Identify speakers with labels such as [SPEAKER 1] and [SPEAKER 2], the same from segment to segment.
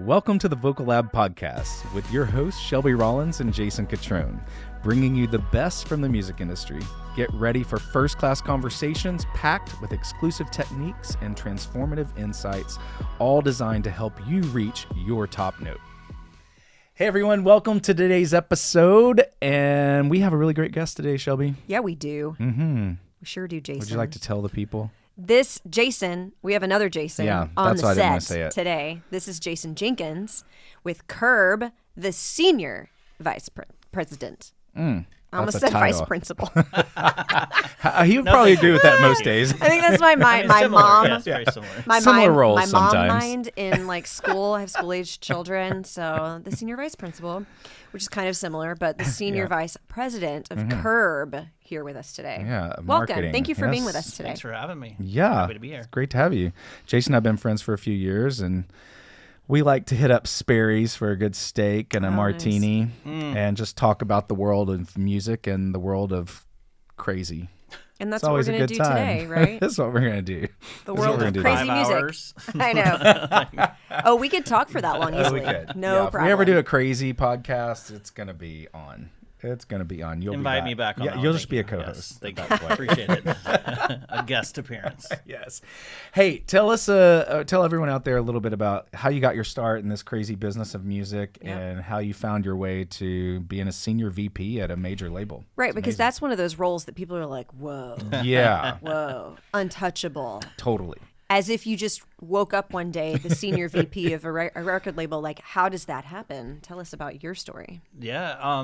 [SPEAKER 1] Welcome to the Vocal Lab podcast with your hosts Shelby Rollins and Jason Catron, bringing you the best from the music industry. Get ready for first-class conversations packed with exclusive techniques and transformative insights, all designed to help you reach your top note. Hey everyone, welcome to today's episode, and we have a really great guest today, Shelby.
[SPEAKER 2] Yeah, we do.
[SPEAKER 1] Mm-hmm.
[SPEAKER 2] We sure do, Jason.
[SPEAKER 1] Would you like to tell the people?
[SPEAKER 2] This Jason, we have another Jason on
[SPEAKER 1] that's why I
[SPEAKER 2] the
[SPEAKER 1] didn't want to
[SPEAKER 2] set
[SPEAKER 1] say it.
[SPEAKER 2] today. This is Jason Jenkins with Curb, the senior vice president. I almost said vice principal.
[SPEAKER 1] He would probably agree with that most days.
[SPEAKER 2] I think that's my
[SPEAKER 3] Similar,
[SPEAKER 2] mom.
[SPEAKER 3] yes, very similar.
[SPEAKER 1] Similar roles
[SPEAKER 2] my mom
[SPEAKER 1] sometimes.
[SPEAKER 2] mind in like school. I have school-aged children, so the senior vice principal, which is kind of similar, but the senior vice president of Curb here with us today.
[SPEAKER 1] Yeah,
[SPEAKER 2] welcome.
[SPEAKER 1] marketing.
[SPEAKER 2] Thank you for being
[SPEAKER 1] Yes.
[SPEAKER 2] with us today.
[SPEAKER 3] Thanks for having me.
[SPEAKER 1] Yeah,
[SPEAKER 3] Happy to be here.
[SPEAKER 1] It's great to have you. Jason and I have been friends for a few years, and we like to hit up Sperry's for a good steak and a martini and just talk about the world of music and the world of crazy.
[SPEAKER 2] And that's
[SPEAKER 1] It's
[SPEAKER 2] what we're
[SPEAKER 1] always a
[SPEAKER 2] going to
[SPEAKER 1] good
[SPEAKER 2] do
[SPEAKER 1] time.
[SPEAKER 2] today, right?
[SPEAKER 1] That's what we're going to do.
[SPEAKER 2] The world of
[SPEAKER 1] do.
[SPEAKER 2] crazy
[SPEAKER 3] 5
[SPEAKER 2] music.
[SPEAKER 3] hours.
[SPEAKER 2] I know. Oh, we could talk for that long easily.
[SPEAKER 1] We could.
[SPEAKER 2] No
[SPEAKER 1] If
[SPEAKER 2] problem.
[SPEAKER 1] we ever do a crazy podcast, it's going to be on. It's going to be on. You'll
[SPEAKER 3] Invite
[SPEAKER 1] be
[SPEAKER 3] me back on.
[SPEAKER 1] Yeah,
[SPEAKER 3] that
[SPEAKER 1] you'll
[SPEAKER 3] one.
[SPEAKER 1] just be a
[SPEAKER 3] Thank you.
[SPEAKER 1] co-host.
[SPEAKER 3] Yes, thank
[SPEAKER 1] at
[SPEAKER 3] you.
[SPEAKER 1] that point.
[SPEAKER 3] Appreciate it. A guest appearance.
[SPEAKER 1] Yes. Hey, tell everyone out there a little bit about how you got your start in this crazy business of music and how you found your way to being a senior VP at a major label.
[SPEAKER 2] Right, because that's one of those roles that people are like, whoa,
[SPEAKER 1] Yeah,
[SPEAKER 2] whoa, untouchable.
[SPEAKER 1] totally.
[SPEAKER 2] As if you just woke up one day, the senior VP of a record label. Like, how does that happen? Tell us about your story.
[SPEAKER 3] Yeah,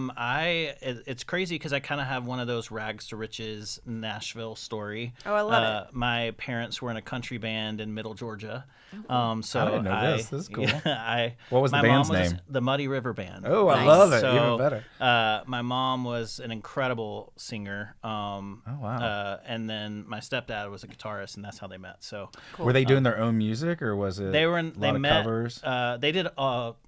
[SPEAKER 3] it's crazy because I kind of have one of those rags to riches Nashville story.
[SPEAKER 2] Oh, I love it.
[SPEAKER 3] My parents were in a country band in Middle Georgia. So
[SPEAKER 1] I didn't know this. This is cool.
[SPEAKER 3] What
[SPEAKER 1] was the
[SPEAKER 3] my
[SPEAKER 1] band's
[SPEAKER 3] mom was
[SPEAKER 1] name?
[SPEAKER 3] The Muddy River Band.
[SPEAKER 1] Oh, I love it.
[SPEAKER 3] So,
[SPEAKER 1] Even better.
[SPEAKER 3] My mom was an incredible singer.
[SPEAKER 1] Wow.
[SPEAKER 3] And then my stepdad was a guitarist, and that's how they met. So
[SPEAKER 2] Cool.
[SPEAKER 1] Were they doing their own music, or was it
[SPEAKER 3] they were
[SPEAKER 1] a
[SPEAKER 3] they
[SPEAKER 1] lot
[SPEAKER 3] met.
[SPEAKER 1] of covers?
[SPEAKER 3] They did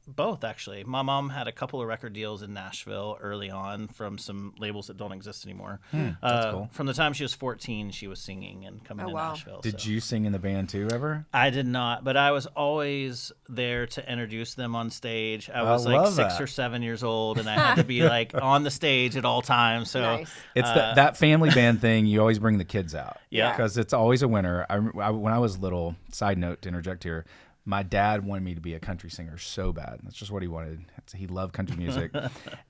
[SPEAKER 3] both actually. My mom had a couple of record deals in Nashville early on from some labels that don't exist anymore.
[SPEAKER 1] That's cool.
[SPEAKER 3] From the time she was 14, she was singing and coming to
[SPEAKER 2] wow.
[SPEAKER 3] Nashville.
[SPEAKER 1] Did
[SPEAKER 3] so.
[SPEAKER 1] you sing in the band too, ever?
[SPEAKER 3] I did not, but I was always there to introduce them on stage. I was
[SPEAKER 1] love
[SPEAKER 3] like 6
[SPEAKER 1] that.
[SPEAKER 3] or 7 years old, and I had to be like on the stage at all times. So
[SPEAKER 2] Nice.
[SPEAKER 1] It's that family band thing. You always bring the kids out.
[SPEAKER 3] Yeah.
[SPEAKER 1] Because it's always a winner. When I was little, side note to interject here, my dad wanted me to be a country singer so bad. That's just what he wanted. He loved country music.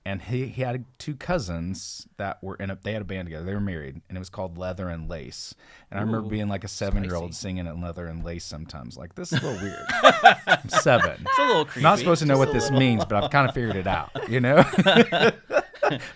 [SPEAKER 1] And he had 2 cousins that were they had a band together. They were married, and it was called Leather and Lace. And I remember being like a 7-year-old singing at Leather and Lace sometimes. Like, this is a little weird. I'm 7.
[SPEAKER 3] it's a little creepy.
[SPEAKER 1] Not supposed to know what this means, but I've kind of figured it out, you know?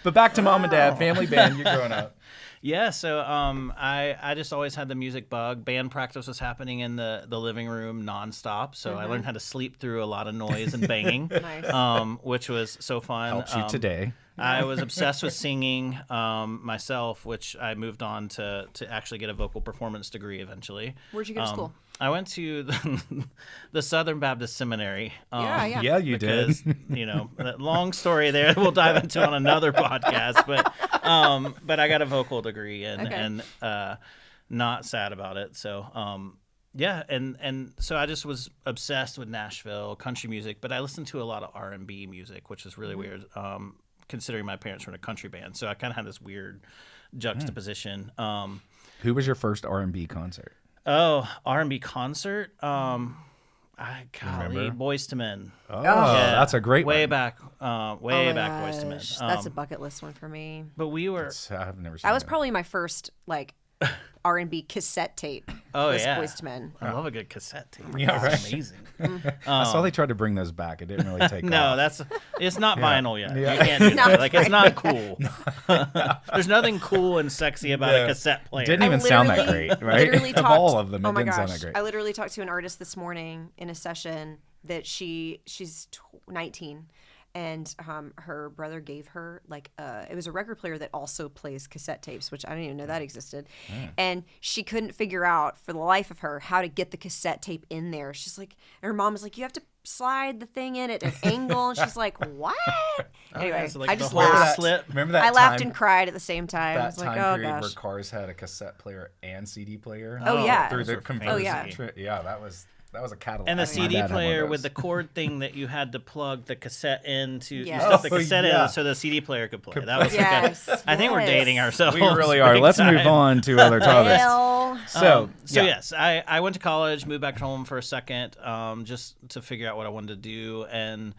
[SPEAKER 1] But back to mom and dad, family band, you're growing up.
[SPEAKER 3] Yeah, so I just always had the music bug. Band practice was happening in the living room nonstop, so I learned how to sleep through a lot of noise and banging,
[SPEAKER 2] Nice.
[SPEAKER 3] Which was so fun.
[SPEAKER 1] Helps you today.
[SPEAKER 3] I was obsessed with singing myself, which I moved on to actually get a vocal performance degree eventually.
[SPEAKER 2] Where'd you go to school?
[SPEAKER 3] I went to the Southern Baptist Seminary.
[SPEAKER 2] Yeah.
[SPEAKER 1] Yeah, you did.
[SPEAKER 3] Because, that long story there we'll dive into on another podcast. But I got a vocal degree and not sad about it. So yeah, and so I just was obsessed with Nashville country music, but I listened to a lot of R&B music, which is really weird. Considering my parents were in a country band, so I kind of had this weird juxtaposition.
[SPEAKER 1] Who was your first R&B concert?
[SPEAKER 3] Oh, R&B concert.
[SPEAKER 1] Remember?
[SPEAKER 3] Boys to Men.
[SPEAKER 1] Oh,
[SPEAKER 3] Yeah,
[SPEAKER 1] that's a great
[SPEAKER 3] way
[SPEAKER 1] one.
[SPEAKER 3] back, way
[SPEAKER 2] Oh my
[SPEAKER 3] back. Boys to Men.
[SPEAKER 2] gosh, that's a bucket list one for me.
[SPEAKER 3] But we were.
[SPEAKER 1] I've never seen
[SPEAKER 2] That was
[SPEAKER 1] that.
[SPEAKER 2] probably my first like R&B cassette tape.
[SPEAKER 3] Oh
[SPEAKER 2] was
[SPEAKER 3] yeah.
[SPEAKER 2] Boyz II Men.
[SPEAKER 3] I love a good cassette tape.
[SPEAKER 1] Yeah,
[SPEAKER 3] That's
[SPEAKER 1] right.
[SPEAKER 3] amazing.
[SPEAKER 1] I saw they tried to bring those back. It didn't really take
[SPEAKER 3] No,
[SPEAKER 1] off.
[SPEAKER 3] it's not vinyl yet.
[SPEAKER 1] Yeah.
[SPEAKER 3] You can't do
[SPEAKER 2] Not
[SPEAKER 3] that. Like, it's not
[SPEAKER 2] vinyl.
[SPEAKER 3] cool. There's nothing cool and sexy about
[SPEAKER 1] Yeah.
[SPEAKER 3] a cassette player.
[SPEAKER 1] Didn't even sound that
[SPEAKER 2] literally-
[SPEAKER 1] great, right?
[SPEAKER 2] literally
[SPEAKER 1] Of
[SPEAKER 2] talked-
[SPEAKER 1] all of them, it
[SPEAKER 2] oh my
[SPEAKER 1] didn't sound
[SPEAKER 2] gosh,
[SPEAKER 1] that great.
[SPEAKER 2] I literally talked to an artist this morning in a session that she's 19, and her brother gave her like it was a record player that also plays cassette tapes, which I didn't even know that existed. And she couldn't figure out for the life of her how to get the cassette tape in there. She's like, and her mom was like, you have to slide the thing in at an angle, and she's like, what? Anyway,
[SPEAKER 3] so, like,
[SPEAKER 2] I
[SPEAKER 3] the
[SPEAKER 2] just
[SPEAKER 3] whole
[SPEAKER 2] laughed.
[SPEAKER 3] slip.
[SPEAKER 1] Remember that
[SPEAKER 2] I laughed
[SPEAKER 1] time,
[SPEAKER 2] and cried at the same time. I
[SPEAKER 1] that
[SPEAKER 2] was like,
[SPEAKER 1] time
[SPEAKER 2] oh
[SPEAKER 1] period
[SPEAKER 2] gosh.
[SPEAKER 1] where cars had a cassette player and CD player?
[SPEAKER 2] Oh, yeah.
[SPEAKER 1] Through
[SPEAKER 3] Those
[SPEAKER 1] the
[SPEAKER 3] were
[SPEAKER 1] conversion.
[SPEAKER 2] Oh, yeah.
[SPEAKER 1] Yeah, that was That was a Cadillac.
[SPEAKER 3] And the
[SPEAKER 1] My
[SPEAKER 3] CD
[SPEAKER 1] dad had one of
[SPEAKER 3] player
[SPEAKER 1] those.
[SPEAKER 3] with the cord thing that you had to plug the cassette into.
[SPEAKER 2] Yes.
[SPEAKER 3] You stuck the
[SPEAKER 1] Oh,
[SPEAKER 3] cassette
[SPEAKER 1] yeah.
[SPEAKER 3] in so the CD player could play. That was
[SPEAKER 2] Yes,
[SPEAKER 3] I think we're
[SPEAKER 2] yes.
[SPEAKER 3] dating ourselves.
[SPEAKER 1] We really are.
[SPEAKER 3] big
[SPEAKER 1] Let's
[SPEAKER 3] time.
[SPEAKER 1] move on to other topics.
[SPEAKER 2] Well,
[SPEAKER 1] So
[SPEAKER 3] Yes, I went to college, moved back home for a second, just to figure out what I wanted to do. And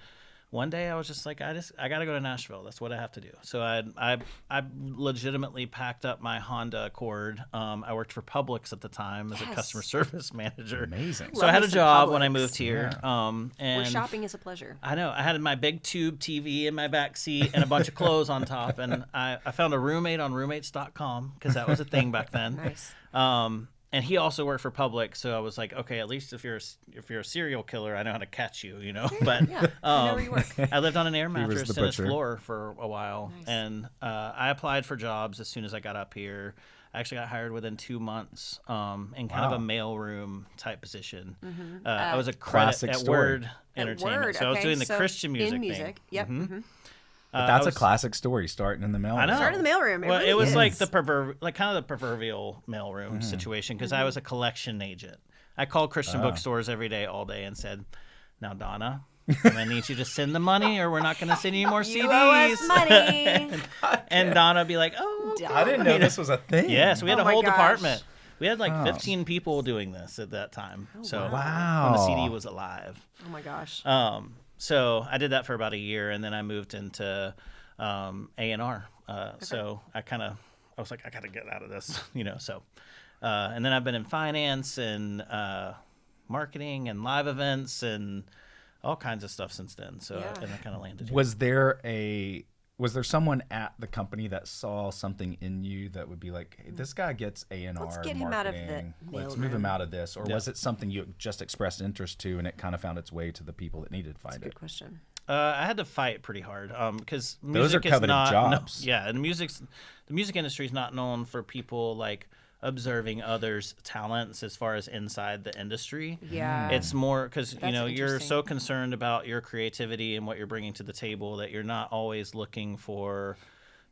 [SPEAKER 3] one day I was just like, I got to go to Nashville. That's what I have to do. So I legitimately packed up my Honda Accord. I worked for Publix at the time as a
[SPEAKER 2] Yes.
[SPEAKER 3] customer service manager.
[SPEAKER 1] Amazing.
[SPEAKER 3] So I had a
[SPEAKER 2] Love me some
[SPEAKER 3] job when I
[SPEAKER 2] Publix.
[SPEAKER 3] moved here.
[SPEAKER 2] where
[SPEAKER 3] And
[SPEAKER 2] shopping is a pleasure.
[SPEAKER 3] I know. I had my big tube TV in my back seat and a bunch of clothes on top. And I found a roommate on roommates.com because that was a thing back then.
[SPEAKER 2] Nice.
[SPEAKER 3] And he also worked for Publix, so I was like, okay, at least if you're a serial killer, I know how to catch you, But
[SPEAKER 2] Yeah, I know where you work.
[SPEAKER 3] I lived on an air
[SPEAKER 1] was
[SPEAKER 3] mattress
[SPEAKER 1] the
[SPEAKER 3] in his
[SPEAKER 1] butcher.
[SPEAKER 3] floor for a while,
[SPEAKER 2] Nice.
[SPEAKER 3] and I applied for jobs as soon as I got up here. I actually got hired within 2 months in kind of
[SPEAKER 1] Wow.
[SPEAKER 3] a mailroom type position.
[SPEAKER 2] Mm-hmm.
[SPEAKER 3] I was a
[SPEAKER 1] Classic
[SPEAKER 3] credit at
[SPEAKER 1] story.
[SPEAKER 3] Word
[SPEAKER 2] At
[SPEAKER 3] Entertainment,
[SPEAKER 2] Word,
[SPEAKER 3] so I was
[SPEAKER 2] okay,
[SPEAKER 3] doing the
[SPEAKER 2] so
[SPEAKER 3] Christian music
[SPEAKER 2] in
[SPEAKER 3] thing.
[SPEAKER 2] music. Yep. mhm.
[SPEAKER 1] But that's
[SPEAKER 3] I
[SPEAKER 1] a
[SPEAKER 3] was-
[SPEAKER 1] classic story, starting in the mail.
[SPEAKER 3] I know.
[SPEAKER 2] Start in the mailroom.
[SPEAKER 3] Well,
[SPEAKER 2] really
[SPEAKER 3] it was
[SPEAKER 2] is.
[SPEAKER 3] like kind of the proverbial mailroom situation because I was a collection agent. I called Christian bookstores every day, all day, and said, "Now, Donna, I'm gonna need you to send the money, or we're not gonna send you more
[SPEAKER 2] You owe us
[SPEAKER 3] CDs."
[SPEAKER 2] money.
[SPEAKER 3] And Donna would be like, "Oh, okay."
[SPEAKER 1] I didn't know this was a thing.
[SPEAKER 3] Yeah, so we had
[SPEAKER 2] Oh
[SPEAKER 3] a
[SPEAKER 2] my
[SPEAKER 3] whole
[SPEAKER 2] gosh.
[SPEAKER 3] department. We had like
[SPEAKER 1] Wow.
[SPEAKER 3] 15 people doing this at that time. So
[SPEAKER 1] Wow.
[SPEAKER 3] when the CD was alive.
[SPEAKER 2] Oh my gosh.
[SPEAKER 3] So I did that for about a year, and then I moved into A&R. So I was like, I got to get out of this, So, and then I've been in finance and marketing and live events and all kinds of stuff since then. So
[SPEAKER 2] Yeah.
[SPEAKER 3] and I kind of landed here.
[SPEAKER 1] Was there someone at the company that saw something in you that would be like, hey, this guy gets A&R
[SPEAKER 2] Let's get
[SPEAKER 1] marketing.
[SPEAKER 2] him out of the
[SPEAKER 1] Let's
[SPEAKER 2] mailroom."
[SPEAKER 1] move him out of this. Or
[SPEAKER 3] Yeah.
[SPEAKER 1] was it something you just expressed interest to and it kind of found its way to the people that needed to
[SPEAKER 2] That's a
[SPEAKER 1] find
[SPEAKER 2] good
[SPEAKER 1] it?
[SPEAKER 2] question.
[SPEAKER 3] I had to fight pretty hard because
[SPEAKER 1] Those are
[SPEAKER 3] music is
[SPEAKER 1] coveted
[SPEAKER 3] not
[SPEAKER 1] jobs.
[SPEAKER 3] yeah, and the music industry is not known for people like observing others' talents as far as inside the industry.
[SPEAKER 2] Yeah.
[SPEAKER 3] It's more because
[SPEAKER 2] That's
[SPEAKER 3] you're
[SPEAKER 2] interesting.
[SPEAKER 3] so concerned about your creativity and what you're bringing to the table that you're not always looking for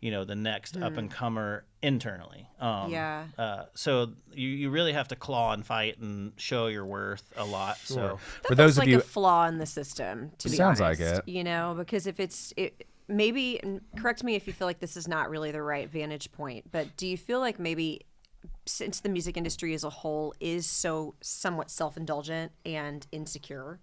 [SPEAKER 3] the next up and comer internally.
[SPEAKER 2] Yeah.
[SPEAKER 3] So you really have to claw and fight and show your worth a lot. So
[SPEAKER 1] For those
[SPEAKER 2] like
[SPEAKER 1] of you,
[SPEAKER 2] a flaw in the system, to be
[SPEAKER 1] Sounds
[SPEAKER 2] honest.
[SPEAKER 1] like it.
[SPEAKER 2] Because if maybe, and correct me if you feel like this is not really the right vantage point, but do you feel like maybe since the music industry as a whole is so somewhat self-indulgent and insecure,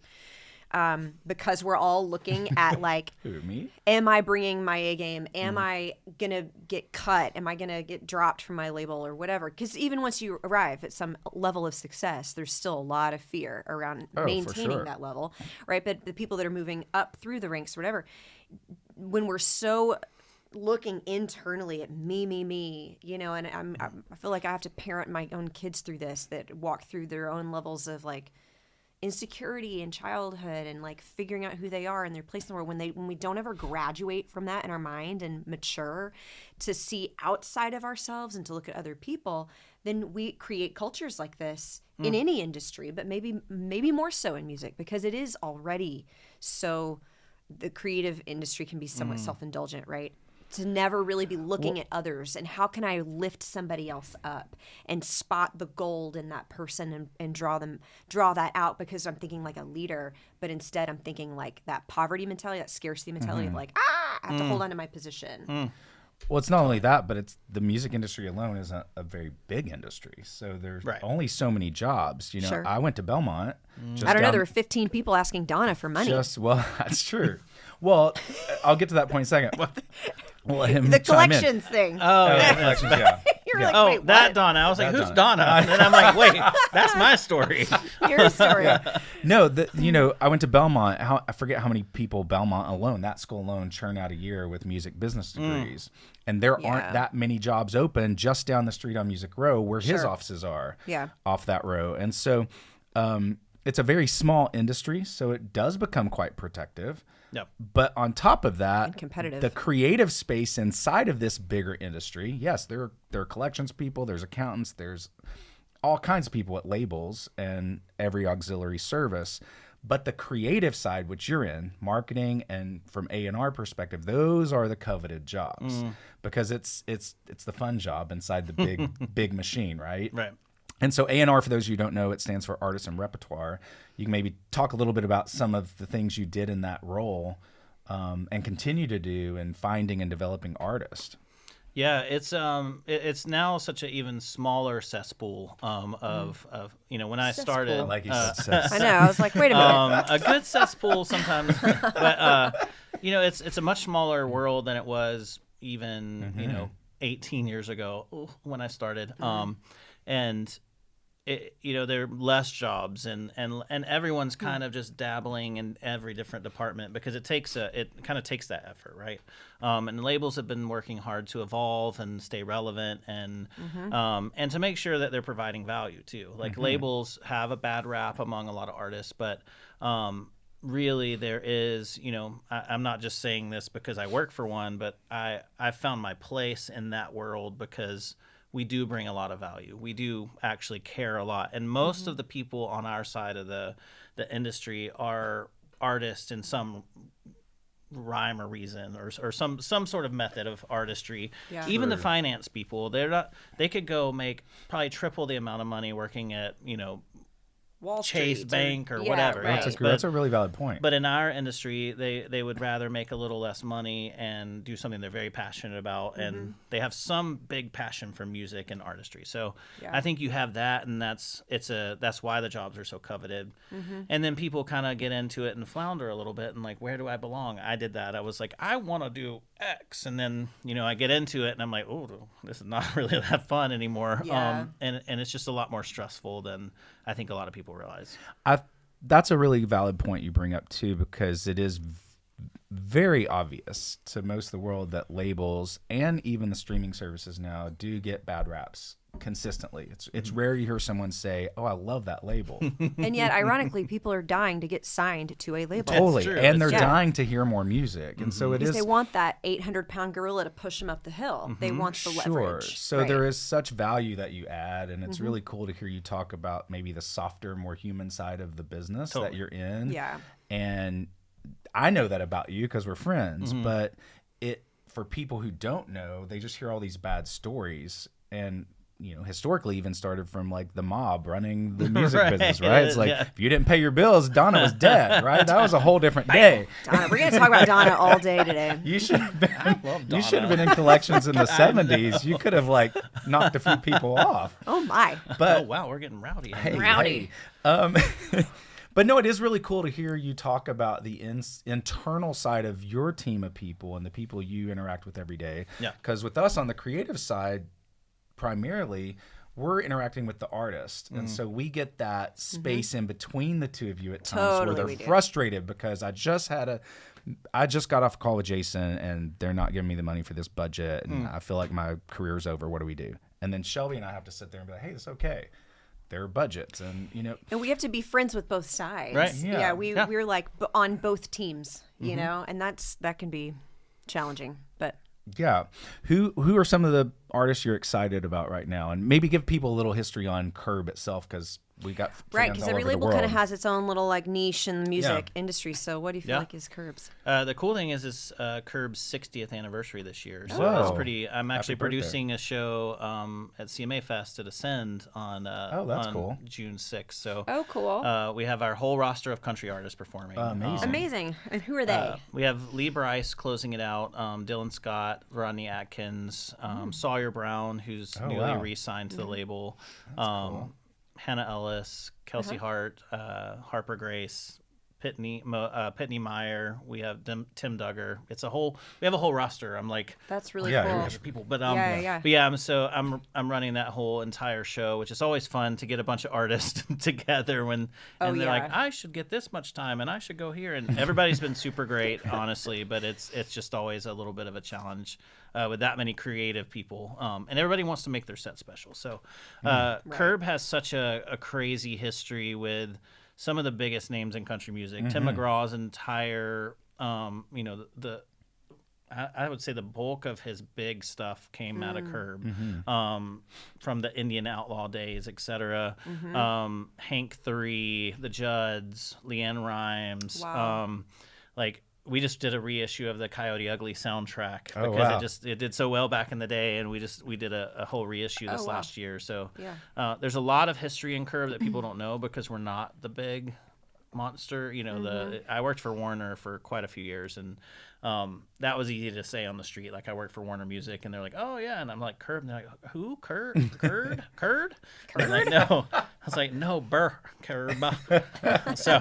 [SPEAKER 2] because we're all looking at like,
[SPEAKER 1] who, me?
[SPEAKER 2] am I bringing my A game? Am I going to get cut? Am I going to get dropped from my label or whatever? Because even once you arrive at some level of success, there's still a lot of fear around
[SPEAKER 1] for
[SPEAKER 2] maintaining
[SPEAKER 1] sure.
[SPEAKER 2] that level, right? But the people that are moving up through the ranks or whatever, when we're so looking internally at me, and I feel like I have to parent my own kids through this, that walk through their own levels of like insecurity in childhood and like figuring out who they are and their place in the world. When we don't ever graduate from that in our mind and mature to see outside of ourselves and to look at other people, then we create cultures like this in any industry, but maybe more so in music, because it is already so. The creative industry can be somewhat self-indulgent, right? To never really be looking at others and how can I lift somebody else up and spot the gold in that person and draw that out, because I'm thinking like a leader, but instead I'm thinking like that poverty mentality, that scarcity mentality of like, I have to hold on to my position.
[SPEAKER 1] Well, it's not only that, but it's the music industry alone isn't a very big industry. So there's
[SPEAKER 3] Right.
[SPEAKER 1] only so many jobs.
[SPEAKER 2] Sure.
[SPEAKER 1] I went to Belmont. Just
[SPEAKER 2] I don't know.
[SPEAKER 1] down-
[SPEAKER 2] There were 15 people asking Donna for money.
[SPEAKER 1] Well, that's true. Well, I'll get to that point in a second. We'll let him
[SPEAKER 2] the
[SPEAKER 1] chime in.
[SPEAKER 2] collections thing.
[SPEAKER 3] oh yeah.
[SPEAKER 1] Collections, yeah.
[SPEAKER 2] You're
[SPEAKER 1] Yeah.
[SPEAKER 2] like,
[SPEAKER 3] Oh,
[SPEAKER 2] wait,
[SPEAKER 3] that
[SPEAKER 2] what?
[SPEAKER 3] Donna. I was like,
[SPEAKER 1] That
[SPEAKER 3] who's
[SPEAKER 1] Donna.
[SPEAKER 3] Donna? And then I'm like, wait, that's my story.
[SPEAKER 2] Your story.
[SPEAKER 1] No, I went to Belmont. I forget how many people Belmont alone, that school alone, churn out a year with music business degrees. And there
[SPEAKER 2] Yeah.
[SPEAKER 1] aren't that many jobs open just down the street on Music Row where his
[SPEAKER 2] Sure.
[SPEAKER 1] offices are.
[SPEAKER 2] Yeah.
[SPEAKER 1] Off that row. And so it's a very small industry, so it does become quite protective.
[SPEAKER 3] Yep.
[SPEAKER 1] But on top of that,
[SPEAKER 2] And competitive.
[SPEAKER 1] the creative space inside of this bigger industry, yes, there are collections people, there's accountants, there's all kinds of people at labels and every auxiliary service. But the creative side, which you're in, marketing and from A&R perspective, those are the coveted jobs because it's the fun job inside the big big machine, right?
[SPEAKER 3] Right.
[SPEAKER 1] And so A&R, for those of you who don't know, it stands for Artist and Repertoire. You can maybe talk a little bit about some of the things you did in that role and continue to do in finding and developing artists.
[SPEAKER 3] Yeah, it's now such an even smaller cesspool of when I started.
[SPEAKER 1] Like you said,
[SPEAKER 2] I know. I was like, wait a minute.
[SPEAKER 3] A good cesspool sometimes, but it's a much smaller world than it was even 18 years ago when I started. And there are less jobs and everyone's kind of just dabbling in every different department because it kind of takes that effort, right? And labels have been working hard to evolve and stay relevant and to make sure that they're providing value too. Like labels have a bad rap among a lot of artists, but really there is, I'm not just saying this because I work for one, but I found my place in that world because we do bring a lot of value. We do actually care a lot. And most of the people on our side of the industry are artists in some rhyme or reason or some sort of method of artistry. Yeah. Even the finance people, they could go make probably triple the amount of money working at,
[SPEAKER 2] Wall
[SPEAKER 3] Chase
[SPEAKER 2] Street
[SPEAKER 3] Bank or whatever.
[SPEAKER 2] Right.
[SPEAKER 1] That's a really valid point.
[SPEAKER 3] But in our industry, they would rather make a little less money and do something they're very passionate about, and they have some big passion for music and artistry. So I think you have that, and that's why the jobs are so coveted. And then people kind of get into it and flounder a little bit, and like, where do I belong? I did that. I was like, I want to do X, and then I get into it, and I'm like, oh, this is not really that fun anymore.
[SPEAKER 2] Yeah.
[SPEAKER 3] And it's just a lot more stressful than I think a lot of people realize.
[SPEAKER 1] That's a really valid point you bring up too, because it is very obvious to most of the world that labels and even the streaming services now do get bad raps consistently. It's rare you hear someone say, "Oh, I love that label,"
[SPEAKER 2] and yet, ironically, people are dying to get signed to a label.
[SPEAKER 1] Totally, and they're dying to hear more music, and so
[SPEAKER 2] because they want that 800-pound gorilla to push them up the hill. They want the leverage.
[SPEAKER 1] So there is such value that you add, and it's really cool to hear you talk about maybe the softer, more human side of the business that you're in.
[SPEAKER 2] Yeah,
[SPEAKER 1] and I know that about you because we're friends, but for people who don't know, they just hear all these bad stories and historically even started from like the mob running the music business, right? It's like, if you didn't pay your bills, Donna was dead, right? That was a whole different day.
[SPEAKER 2] Donna, we're going to talk about Donna all day today.
[SPEAKER 1] You should have been in collections in the 70s. You could have like knocked a few people off.
[SPEAKER 2] Oh my.
[SPEAKER 1] But
[SPEAKER 3] wow, we're getting rowdy.
[SPEAKER 2] Rowdy.
[SPEAKER 1] But no, it is really cool to hear you talk about the internal side of your team of people and the people you interact with every day.
[SPEAKER 3] Yeah.
[SPEAKER 1] Because with us on the creative side, primarily, we're interacting with the artist. And so we get that space in between the two of you at times where they're frustrated because I just got off a call with Jason and they're not giving me the money for this budget and I feel like my career's over. What do we do? And then Shelby and I have to sit there and be like, hey, it's okay. There are budgets and
[SPEAKER 2] and we have to be friends with both sides.
[SPEAKER 3] Right.
[SPEAKER 2] Yeah, we're like on both teams, and that can be challenging, but
[SPEAKER 1] yeah. Who are some of the artists you're excited about right now? And maybe give people a little history on Curb itself, because we got
[SPEAKER 2] right, because every label kind of has its own little like niche in the music industry. So what do you feel like is Curb's?
[SPEAKER 3] The cool thing is Curb's 60th anniversary this year. So
[SPEAKER 1] Whoa.
[SPEAKER 3] it's pretty. I'm actually
[SPEAKER 1] Happy
[SPEAKER 3] producing a show at CMA Fest at Ascend on
[SPEAKER 1] that's cool.
[SPEAKER 3] June 6th. So
[SPEAKER 2] cool.
[SPEAKER 3] we have our whole roster of country artists performing.
[SPEAKER 2] Amazing. And who are they?
[SPEAKER 3] We have Lee Bryce closing it out, Dylan Scott, Rodney Atkins, Sawyer Brown, who's newly re-signed to the label.
[SPEAKER 1] Cool.
[SPEAKER 3] Hannah Ellis, Kelsey Hart, Harper Grace, Pitney Meyer. We have Tim Duggar. We have a whole roster. I'm like,
[SPEAKER 2] that's really cool.
[SPEAKER 3] People, but I'm running that whole entire show, which is always fun to get a bunch of artists together and they're like, I should get this much time and I should go here, and everybody's been super great, honestly, but it's just always a little bit of a challenge with that many creative people, and everybody wants to make their set special. So Curb has such a crazy history with some of the biggest names in country music. Tim McGraw's entire, I would say the bulk of his big stuff came out of Curb, from the Indian Outlaw days, etc. Hank 3, the Judds, Leanne Rimes, we just did a reissue of the Coyote Ugly soundtrack
[SPEAKER 1] Oh,
[SPEAKER 3] because
[SPEAKER 1] wow.
[SPEAKER 3] it did so well back in the day, and we did a whole reissue this
[SPEAKER 2] Oh, wow.
[SPEAKER 3] last year. So
[SPEAKER 2] Yeah.
[SPEAKER 3] there's a lot of history in Curb that people don't know because we're not the big monster. You know, I worked for Warner for quite a few years, and that was easy to say on the street. Like, I worked for Warner Music, and they're like, "Oh yeah," and I'm like, "Curb," and they're like, "Who? Curd? Curd?" I'm like, "No." I was like, "No, Curb." So,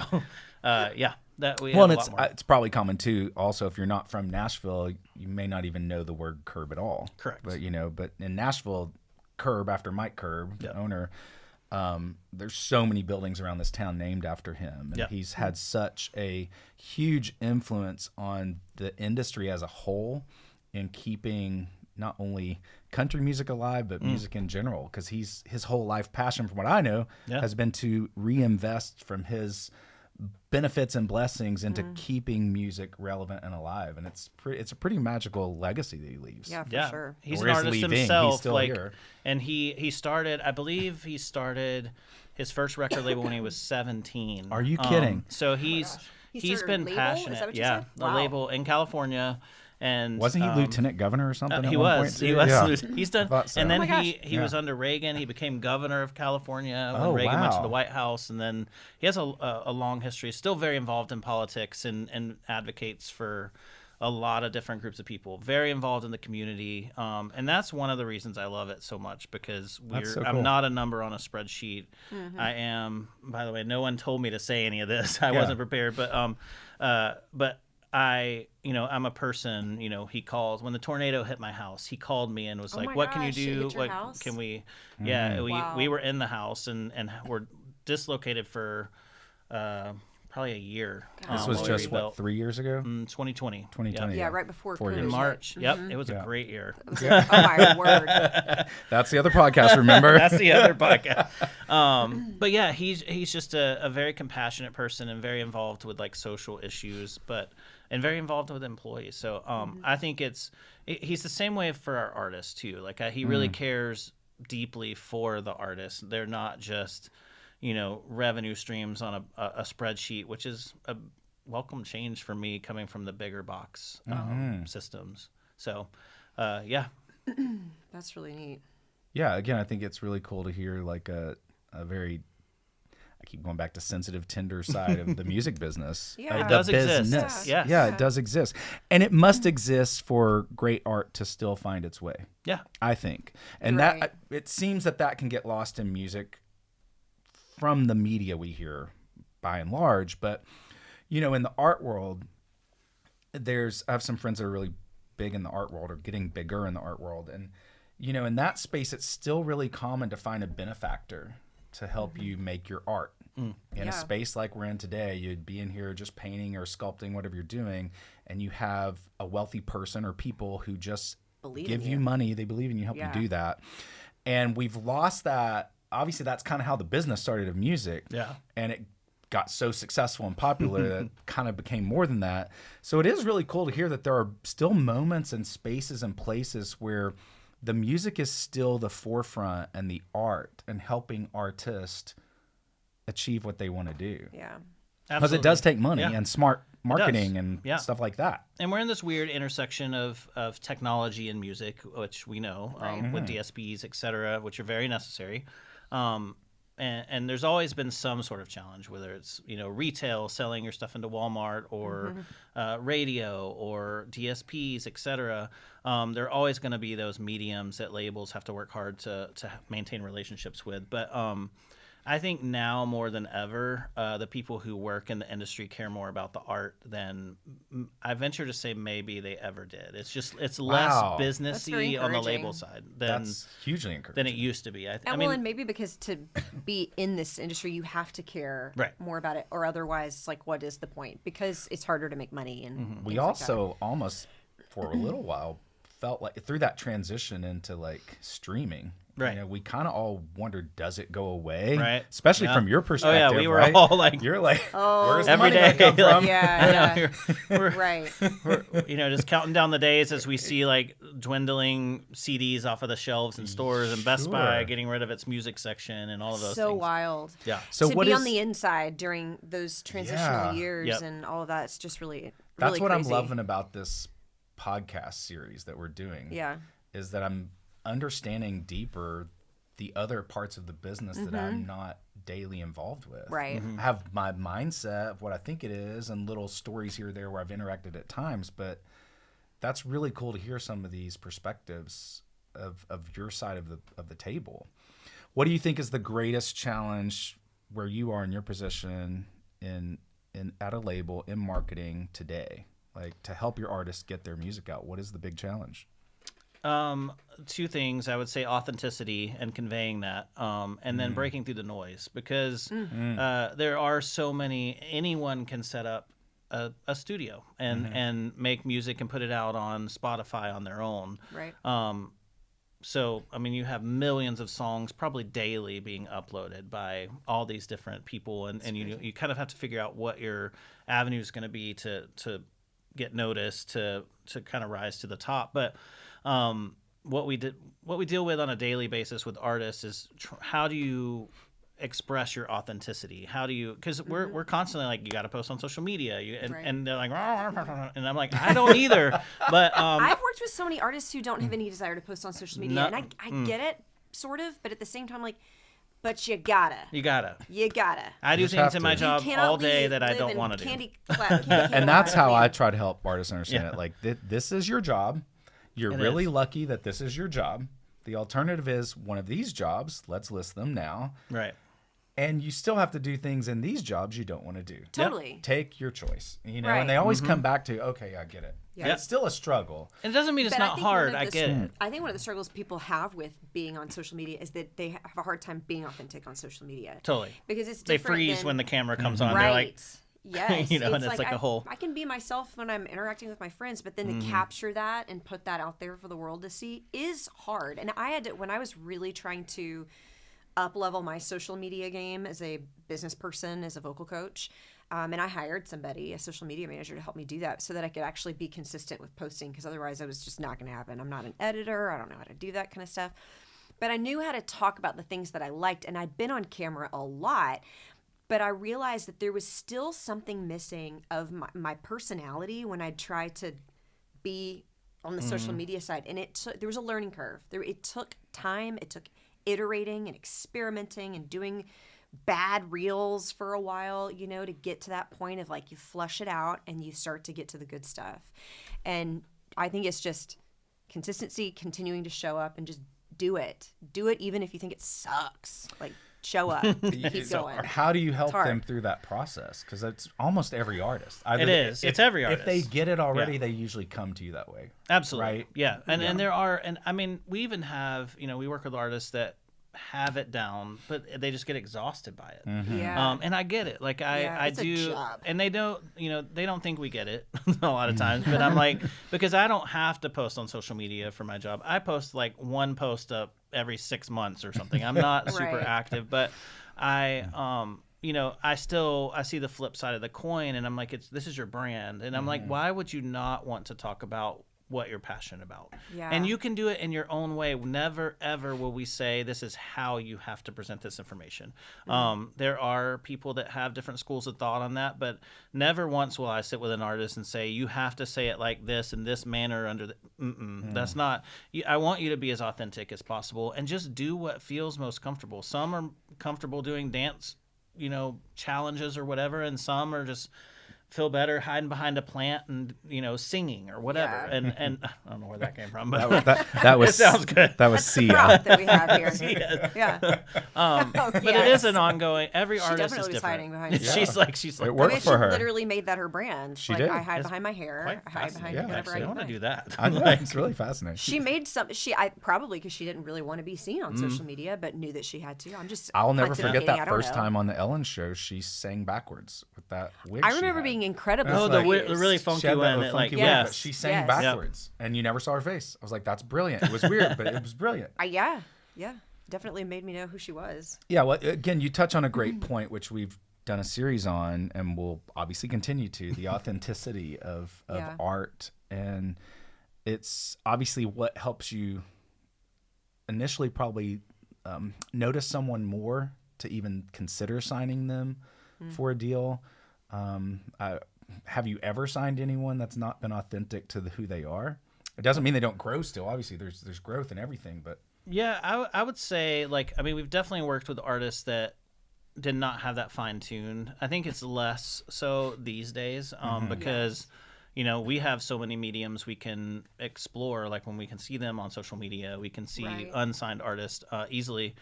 [SPEAKER 3] yeah. That we
[SPEAKER 1] Well,
[SPEAKER 3] have
[SPEAKER 1] and
[SPEAKER 3] a lot more.
[SPEAKER 1] it's probably common too. Also, if you're not from Nashville, you may not even know the word curb at all.
[SPEAKER 3] Correct.
[SPEAKER 1] But but in Nashville, Curb after Mike Curb, the owner, there's so many buildings around this town named after him, and he's had such a huge influence on the industry as a whole in keeping not only country music alive but music in general. Because his whole life passion, from what I know, has been to reinvest from his benefits and blessings into keeping music relevant and alive, and it's a pretty magical legacy that he leaves.
[SPEAKER 2] Yeah, for sure.
[SPEAKER 3] He's
[SPEAKER 1] Or
[SPEAKER 3] an
[SPEAKER 1] is
[SPEAKER 3] artist
[SPEAKER 1] leaving.
[SPEAKER 3] himself.
[SPEAKER 1] He's still here.
[SPEAKER 3] And he started, I believe he started his first record label when he was 17.
[SPEAKER 1] Are you kidding?
[SPEAKER 3] So he's
[SPEAKER 2] started
[SPEAKER 3] been
[SPEAKER 2] a label? Is
[SPEAKER 3] passionate.
[SPEAKER 2] that what you
[SPEAKER 3] Yeah,
[SPEAKER 2] said?
[SPEAKER 3] the
[SPEAKER 2] Wow.
[SPEAKER 3] label in California. And
[SPEAKER 1] Wasn't he lieutenant governor or something?
[SPEAKER 3] he
[SPEAKER 1] at one
[SPEAKER 3] was.
[SPEAKER 1] point, too?
[SPEAKER 3] He was.
[SPEAKER 1] Yeah.
[SPEAKER 3] He's done.
[SPEAKER 1] thought so.
[SPEAKER 3] And then
[SPEAKER 2] Oh my gosh.
[SPEAKER 3] he was under Reagan. He became governor of California when
[SPEAKER 1] Oh,
[SPEAKER 3] Reagan went to
[SPEAKER 1] wow.
[SPEAKER 3] the White House. And then he has a long history. Still very involved in politics and advocates for a lot of different groups of people. Very involved in the community. And that's one of the reasons I love it so much, because
[SPEAKER 1] so
[SPEAKER 3] I'm
[SPEAKER 1] cool.
[SPEAKER 3] not a number on a spreadsheet. I am. By the way, no one told me to say any of this. I wasn't prepared. But I'm a person, he calls when the tornado hit my house. He called me and was
[SPEAKER 2] Oh
[SPEAKER 3] like,
[SPEAKER 2] my
[SPEAKER 3] "What can you
[SPEAKER 2] gosh, it
[SPEAKER 3] do?
[SPEAKER 2] hit your
[SPEAKER 3] What
[SPEAKER 2] house?
[SPEAKER 3] can we?"
[SPEAKER 1] Mm-hmm.
[SPEAKER 3] Yeah,
[SPEAKER 2] Wow.
[SPEAKER 3] we were in the house and were dislocated for probably a year.
[SPEAKER 1] This was
[SPEAKER 3] while we
[SPEAKER 1] just
[SPEAKER 3] rebuilt.
[SPEAKER 1] 3 years ago.
[SPEAKER 3] 2020.
[SPEAKER 1] 2020.
[SPEAKER 2] Yeah, right before
[SPEAKER 1] 4
[SPEAKER 2] Curb
[SPEAKER 1] years.
[SPEAKER 3] In
[SPEAKER 2] hit.
[SPEAKER 3] March. Yep, it was a great year.
[SPEAKER 2] Oh my word.
[SPEAKER 1] That's the other podcast. Remember?
[SPEAKER 3] That's the other podcast. But yeah, he's just a very compassionate person and very involved with like social issues, and very involved with employees. So I think he's the same way for our artists too. Like he really cares deeply for the artists. They're not just revenue streams on a spreadsheet, which is a welcome change for me coming from the bigger box systems. So yeah.
[SPEAKER 2] That's really neat.
[SPEAKER 1] Yeah. Again, I think it's really cool to hear like a very, I keep going back to sensitive, tender side of the music business.
[SPEAKER 2] Yeah.
[SPEAKER 3] It
[SPEAKER 1] The
[SPEAKER 3] does exist.
[SPEAKER 1] business.
[SPEAKER 3] Yes.
[SPEAKER 1] Yeah, it does exist. And it must exist for great art to still find its way,
[SPEAKER 3] Yeah.
[SPEAKER 1] I think. And
[SPEAKER 2] You're right.
[SPEAKER 1] it seems that can get lost in music from the media we hear by and large. But, in the art world, I have some friends that are really big in the art world or getting bigger in the art world. And, in that space, it's still really common to find a benefactor to help you make your art. In a space like we're in today, you'd be in here just painting or sculpting, whatever you're doing, and you have a wealthy person or people who just
[SPEAKER 2] Believe
[SPEAKER 1] give
[SPEAKER 2] in
[SPEAKER 1] you
[SPEAKER 2] you.
[SPEAKER 1] money. They believe in you, help you do that. And we've lost that. Obviously, that's kind of how the business started of music.
[SPEAKER 3] Yeah.
[SPEAKER 1] And it got so successful and popular that it kind of became more than that. So it is really cool to hear that there are still moments and spaces and places where the music is still the forefront and the art and helping artists achieve what they want to do.
[SPEAKER 2] Yeah.
[SPEAKER 1] Because it does take money
[SPEAKER 3] Yeah.
[SPEAKER 1] and smart marketing and
[SPEAKER 3] Yeah.
[SPEAKER 1] stuff like that.
[SPEAKER 3] And we're in this weird intersection of technology and music, which we know with DSPs, et cetera, which are very necessary. And there's always been some sort of challenge, whether it's retail, selling your stuff into Walmart, or radio, or DSPs, et cetera. There are always going to be those mediums that labels have to work hard to maintain relationships with. But I think now more than ever, the people who work in the industry care more about the art than I venture to say maybe they ever did. It's less
[SPEAKER 1] Wow.
[SPEAKER 3] businessy on the label
[SPEAKER 2] encouraging.
[SPEAKER 3] side than
[SPEAKER 1] That's hugely encouraging.
[SPEAKER 3] it used to be. I
[SPEAKER 2] And
[SPEAKER 3] mean,
[SPEAKER 2] well, and maybe because to be in this industry, you have to care
[SPEAKER 3] Right.
[SPEAKER 2] more about it, or otherwise, like, what is the point? Because it's harder to make money. And
[SPEAKER 1] We
[SPEAKER 2] things like that.
[SPEAKER 1] also almost for a little while felt like through that transition into like streaming
[SPEAKER 3] Right.
[SPEAKER 1] You know, we kind of all wondered, does it go away?
[SPEAKER 3] Right.
[SPEAKER 1] Especially from your perspective.
[SPEAKER 3] Oh yeah, we were
[SPEAKER 1] right?
[SPEAKER 3] all like,
[SPEAKER 1] you're like, where's the
[SPEAKER 3] every
[SPEAKER 1] money gonna
[SPEAKER 3] day,
[SPEAKER 1] come
[SPEAKER 3] like,
[SPEAKER 1] from?
[SPEAKER 2] Yeah.
[SPEAKER 3] we're,
[SPEAKER 2] Right.
[SPEAKER 3] we're, just counting down the days as we see like dwindling CDs off of the shelves in stores, and Best Buy getting rid of its music section and all of those
[SPEAKER 2] So
[SPEAKER 3] things.
[SPEAKER 2] wild.
[SPEAKER 3] Yeah.
[SPEAKER 1] So
[SPEAKER 2] to
[SPEAKER 1] what
[SPEAKER 2] be
[SPEAKER 1] is
[SPEAKER 2] on the inside during those transitional years and all of that, it's just really
[SPEAKER 1] that's what
[SPEAKER 2] crazy.
[SPEAKER 1] I'm loving about this podcast series that we're doing.
[SPEAKER 2] Yeah.
[SPEAKER 1] Is that I'm understanding deeper the other parts of the business that I'm not daily involved with.
[SPEAKER 2] Right.
[SPEAKER 1] I have my mindset of what I think it is and little stories here or there where I've interacted at times, but that's really cool to hear some of these perspectives of your side of the table. What do you think is the greatest challenge where you are in your position in at a label in marketing today? Like, to help your artists get their music out, what is the big challenge?
[SPEAKER 3] Two things. I would say authenticity and conveying that, and then breaking through the noise, because there are so many. Anyone can set up a studio and make music and put it out on Spotify on their own.
[SPEAKER 2] Right.
[SPEAKER 3] So, I mean, you have millions of songs probably daily being uploaded by all these different people, and you kind of have to figure out what your avenue is going to be to get noticed, to kind of rise to the top. But what we deal with on a daily basis with artists is how do you express your authenticity? How do you, because we're constantly like, you got to post on social media, and they're like, and I'm like, I don't either. But
[SPEAKER 2] I've worked with so many artists who don't have any desire to post on social media, and I get it, sort of, but at the same time, like, but you gotta.
[SPEAKER 3] I do things in my job all day that I don't want to do.
[SPEAKER 1] And that's how I try to help artists understand it. Like, this is your job. You're really lucky that this is your job. The alternative is one of these jobs. Let's list them now.
[SPEAKER 3] Right.
[SPEAKER 1] And you still have to do things in these jobs you don't want to do.
[SPEAKER 2] Totally.
[SPEAKER 1] Take your choice. You know,
[SPEAKER 2] Right.
[SPEAKER 1] and they always come back to, okay, I get it.
[SPEAKER 2] Yeah.
[SPEAKER 1] It's still a struggle.
[SPEAKER 3] And it doesn't mean it's not hard. I get it.
[SPEAKER 2] I think one of the struggles people have with being on social media is that they have a hard time being authentic on social media.
[SPEAKER 3] Totally.
[SPEAKER 2] Because it's
[SPEAKER 3] They
[SPEAKER 2] different
[SPEAKER 3] freeze
[SPEAKER 2] than,
[SPEAKER 3] when the camera comes on.
[SPEAKER 2] Right.
[SPEAKER 3] They're like,
[SPEAKER 2] yes.
[SPEAKER 3] you know, and it's like a whole.
[SPEAKER 2] I can be myself when I'm interacting with my friends, but then to capture that and put that out there for the world to see is hard. And I had to, when I was really trying to up-level my social media game as a business person, as a vocal coach, and I hired somebody, a social media manager, to help me do that so that I could actually be consistent with posting, because otherwise I was just not going to happen. I'm not an editor. I don't know how to do that kind of stuff. But I knew how to talk about the things that I liked, and I'd been on camera a lot. But I realized that there was still something missing of my personality when I tried to be on the social media side. And there was a learning curve. It took time. It took iterating and experimenting and doing bad reels for a while, you know, to get to that point of like you flush it out and you start to get to the good stuff. And I think it's just consistency, continuing to show up and just do it. Do it even if you think it sucks. Like, show up. Keep going.
[SPEAKER 1] How do you help them through that process? Because it's almost every artist.
[SPEAKER 3] It is. It's every artist.
[SPEAKER 1] If they get it already, they usually come to you that way.
[SPEAKER 3] Absolutely.
[SPEAKER 1] Right?
[SPEAKER 3] Yeah. And there are, and I mean, we even have, you know, we work with artists that have it down, but they just get exhausted by it.
[SPEAKER 2] Yeah.
[SPEAKER 3] And I get it. Like I
[SPEAKER 2] it's a
[SPEAKER 3] do,
[SPEAKER 2] job.
[SPEAKER 3] and they don't, you know, they don't think we get it a lot of times, but I'm like, because I don't have to post on social media for my job. I post like one post up every 6 months or something. I'm not super active, but you know, I see the flip side of the coin, and I'm like, this is your brand. And I'm like, why would you not want to talk about what you're passionate about?
[SPEAKER 2] Yeah.
[SPEAKER 3] And you can do it in your own way. Never ever will we say this is how you have to present this information. There are people that have different schools of thought on that, but never once will I sit with an artist and say you have to say it like this in this manner under the that's not. I want you to be as authentic as possible and just do what feels most comfortable. Some are comfortable doing dance, you know, challenges or whatever, and some are just feel better hiding behind a plant and, you know, singing or whatever.
[SPEAKER 2] Yeah.
[SPEAKER 3] And I don't know where that came from, but
[SPEAKER 1] that was
[SPEAKER 3] it sounds good.
[SPEAKER 1] That was Sia.
[SPEAKER 2] Prop that we have here. Yeah.
[SPEAKER 3] But it is an ongoing. Every
[SPEAKER 2] She
[SPEAKER 3] artist
[SPEAKER 2] definitely
[SPEAKER 3] is
[SPEAKER 2] was
[SPEAKER 3] different.
[SPEAKER 2] hiding behind it.
[SPEAKER 3] She's like
[SPEAKER 1] It worked
[SPEAKER 2] she
[SPEAKER 1] for her.
[SPEAKER 2] literally made that her brand.
[SPEAKER 1] She
[SPEAKER 2] like,
[SPEAKER 1] did.
[SPEAKER 2] I hide
[SPEAKER 3] It's
[SPEAKER 2] behind my hair.
[SPEAKER 3] quite
[SPEAKER 2] I hide behind
[SPEAKER 3] fascinating,
[SPEAKER 2] whatever
[SPEAKER 3] actually. I
[SPEAKER 2] I
[SPEAKER 3] want to
[SPEAKER 2] can.
[SPEAKER 3] do that.
[SPEAKER 1] I know, it's really fascinating.
[SPEAKER 2] She made some. I probably because she didn't really want to be seen on social media, but knew that she had to.
[SPEAKER 1] I'll never
[SPEAKER 2] hunting,
[SPEAKER 1] forget
[SPEAKER 2] I
[SPEAKER 1] that
[SPEAKER 2] don't
[SPEAKER 1] first
[SPEAKER 2] know.
[SPEAKER 1] time on the Ellen show. She sang backwards with that wig.
[SPEAKER 2] I
[SPEAKER 1] she
[SPEAKER 2] remember
[SPEAKER 1] had.
[SPEAKER 2] being incredibly.
[SPEAKER 1] Oh,
[SPEAKER 3] the
[SPEAKER 2] confused.
[SPEAKER 3] really
[SPEAKER 1] She
[SPEAKER 3] funky
[SPEAKER 1] had that
[SPEAKER 3] one.
[SPEAKER 1] little
[SPEAKER 3] Like,
[SPEAKER 1] funky wig,
[SPEAKER 3] yeah.
[SPEAKER 1] but she sang
[SPEAKER 2] Yes.
[SPEAKER 1] backwards, and you never saw her face. I was like, "That's brilliant." It was weird, but it was brilliant.
[SPEAKER 2] Yeah. Yeah. Definitely made me know who she was.
[SPEAKER 1] Yeah. Well, again, you touch on a great point, which we've done a series on and will obviously continue to, the authenticity of art. And it's obviously what helps you initially probably notice someone more to even consider signing them for a deal. Have you ever signed anyone that's not been authentic to who they are? It doesn't mean they don't grow still. Obviously, there's growth in everything, but
[SPEAKER 3] yeah, I would say, like, I mean, we've definitely worked with artists that did not have that fine-tuned. I think it's less so these days because, you know, we have so many mediums we can explore. Like when we can see them on social media, we can see unsigned artists easily.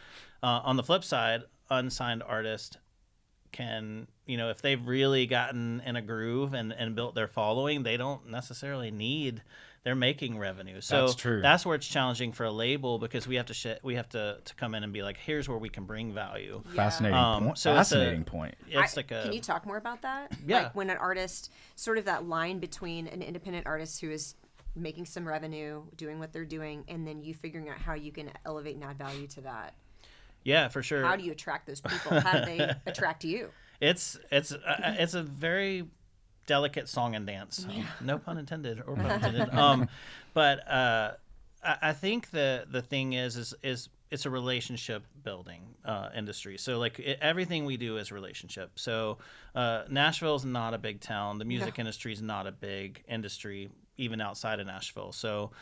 [SPEAKER 3] On the flip side, unsigned artists can, you know, if they've really gotten in a groove and built their following, they don't necessarily need, they're making revenue. So
[SPEAKER 1] that's true.
[SPEAKER 3] That's where it's challenging for a label, because we have to come in and be like, here's where we can bring value.
[SPEAKER 1] Fascinating point.
[SPEAKER 3] So
[SPEAKER 1] fascinating point.
[SPEAKER 3] It's like
[SPEAKER 2] can you talk more about that?
[SPEAKER 3] Yeah.
[SPEAKER 2] Like when an artist, sort of that line between an independent artist who is making some revenue, doing what they're doing, and then you figuring out how you can elevate and add value to that.
[SPEAKER 3] Yeah, for sure.
[SPEAKER 2] How do you attract those people? How do they attract you?
[SPEAKER 3] It's a very delicate song and dance. No pun intended or pun intended. But I think the thing is it's a relationship building industry. So like everything we do is relationship. So Nashville's not a big town. The music industry is not a big industry, even outside of Nashville. So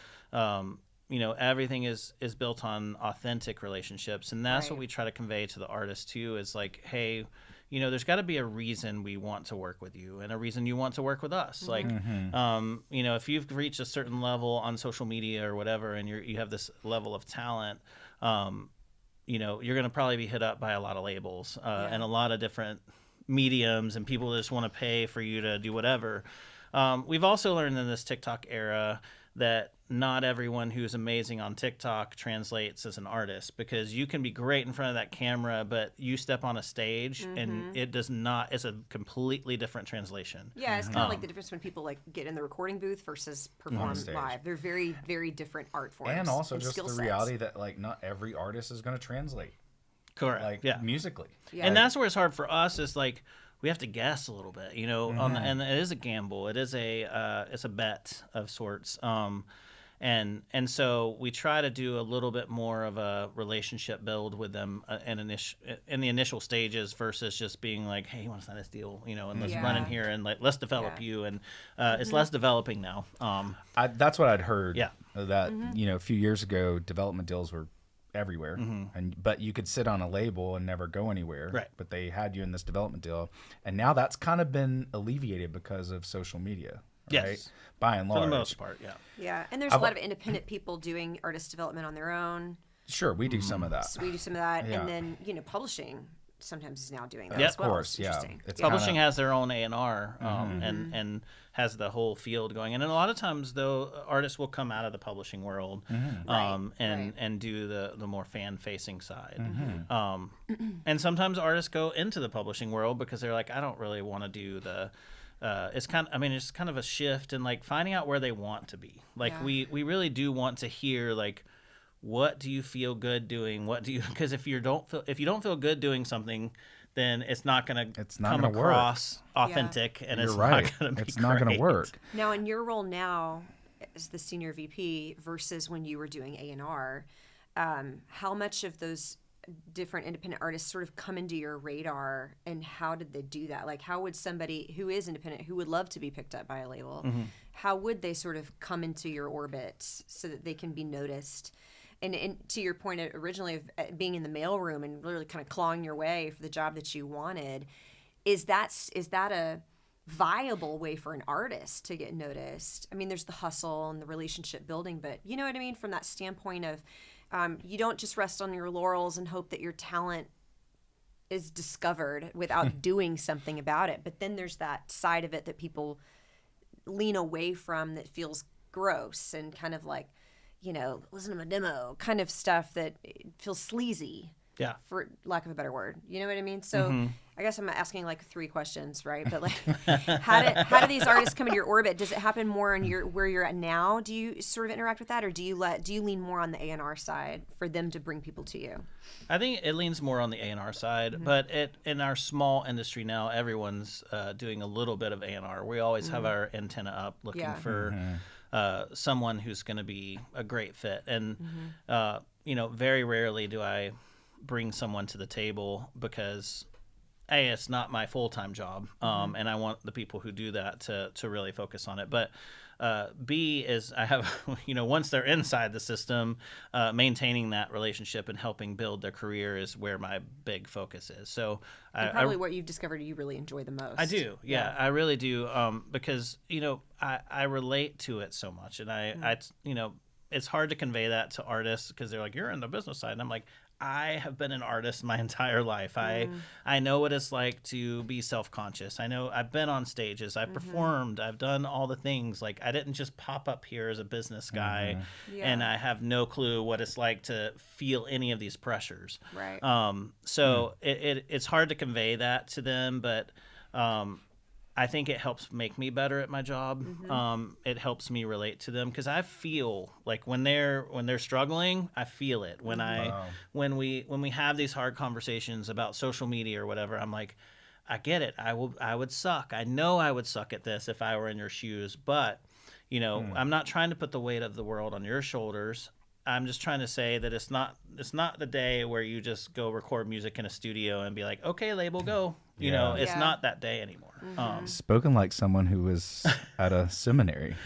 [SPEAKER 3] you know, everything is built on authentic relationships, and that's what we try to convey to the artist too. Is like, hey, you know, there's got to be a reason we want to work with you, and a reason you want to work with us. Like, you know, if you've reached a certain level on social media or whatever, and you have this level of talent, you know, you're going to probably be hit up by a lot of labels and a lot of different mediums, and people just want to pay for you to do whatever. We've also learned in this TikTok era that not everyone who's amazing on TikTok translates as an artist, because you can be great in front of that camera, but you step on a stage and it does not, it's a completely different translation.
[SPEAKER 2] Yeah, it's kind of like the difference when people like get in the recording booth versus perform live. They're very, very different art forms.
[SPEAKER 1] And also just the reality that like not every artist is going to translate.
[SPEAKER 3] Correct.
[SPEAKER 1] Like musically.
[SPEAKER 3] Yeah. And that's where it's hard for us, is like, we have to guess a little bit, you know, and it is a gamble. It is it's a bet of sorts. And so we try to do a little bit more of a relationship build with them in the initial stages, versus just being like, hey, you want to sign this deal, you know, and let's run in here and let's develop you. And it's less developing now.
[SPEAKER 1] That's what I'd heard.
[SPEAKER 3] Yeah.
[SPEAKER 1] That, you know, a few years ago, development deals were everywhere, but you could sit on a label and never go anywhere.
[SPEAKER 3] Right.
[SPEAKER 1] But they had you in this development deal, and now that's kind of been alleviated because of social media. Right?
[SPEAKER 3] Yes.
[SPEAKER 1] By and large.
[SPEAKER 3] For the most part, yeah.
[SPEAKER 2] Yeah, and there's a lot of independent people doing artist development on their own.
[SPEAKER 1] Sure, we do some of that.
[SPEAKER 2] So we do some of that, and then, you know, publishing sometimes is now doing that
[SPEAKER 3] Yeah,
[SPEAKER 2] as well.
[SPEAKER 1] Of course,
[SPEAKER 2] It's
[SPEAKER 3] Publishing has their own A&R and has the whole field going. And a lot of times, though, artists will come out of the publishing world and do the more fan-facing side. And sometimes artists go into the publishing world because they're like, I don't really want to do the... it's kind of a shift in like finding out where they want to be. Like we really do want to hear like, what do you feel good doing? What do you, because if you don't feel good doing something, then it's not going to come across authentic, and it's not going to be
[SPEAKER 1] not going to work.
[SPEAKER 2] Now, in your role now as the senior VP versus when you were doing A&R, how much of those different independent artists sort of come into your radar, and how did they do that? Like, how would somebody who is independent, who would love to be picked up by a label, how would they sort of come into your orbit so that they can be noticed? And to your point originally of being in the mailroom and really kind of clawing your way for the job that you wanted, is that a viable way for an artist to get noticed? I mean, there's the hustle and the relationship building, but you know what I mean? From that standpoint of, you don't just rest on your laurels and hope that your talent is discovered without doing something about it. But then there's that side of it that people lean away from that feels gross and kind of like, you know, listen to my demo kind of stuff that feels sleazy.
[SPEAKER 3] Yeah.
[SPEAKER 2] For lack of a better word. You know what I mean? So I guess I'm asking like 3 questions, right? But like, how do these artists come into your orbit? Does it happen more on where you're at now? Do you sort of interact with that, or do you lean more on the A&R side for them to bring people to you?
[SPEAKER 3] I think it leans more on the A&R side, but in our small industry now, everyone's doing a little bit of A&R. We always have our antenna up looking for someone who's going to be a great fit. And, very rarely do I bring someone to the table because A, it's not my full-time job, and I want the people who do that to really focus on it. But B is I have, once they're inside the system, maintaining that relationship and helping build their career is where my big focus is. So
[SPEAKER 2] probably what you've discovered you really enjoy the most.
[SPEAKER 3] I do. Yeah. I really do. Because, I relate to it so much. And I it's hard to convey that to artists because they're like, you're in the business side. And I'm like, I have been an artist my entire life. I know what it's like to be self-conscious. I know I've been on stages. I've performed. I've done all the things. Like, I didn't just pop up here as a business guy, and I have no clue what it's like to feel any of these pressures.
[SPEAKER 2] Right.
[SPEAKER 3] So it's hard to convey that to them, but I think it helps make me better at my job. It helps me relate to them because I feel like when they're struggling, I feel it. When we have these hard conversations about social media or whatever, I'm like, I get it. I would suck. I know I would suck at this if I were in your shoes, but I'm not trying to put the weight of the world on your shoulders. I'm just trying to say that it's not the day where you just go record music in a studio and be like, okay, label, go. It's not that day anymore.
[SPEAKER 1] Spoken like someone who was at a seminary.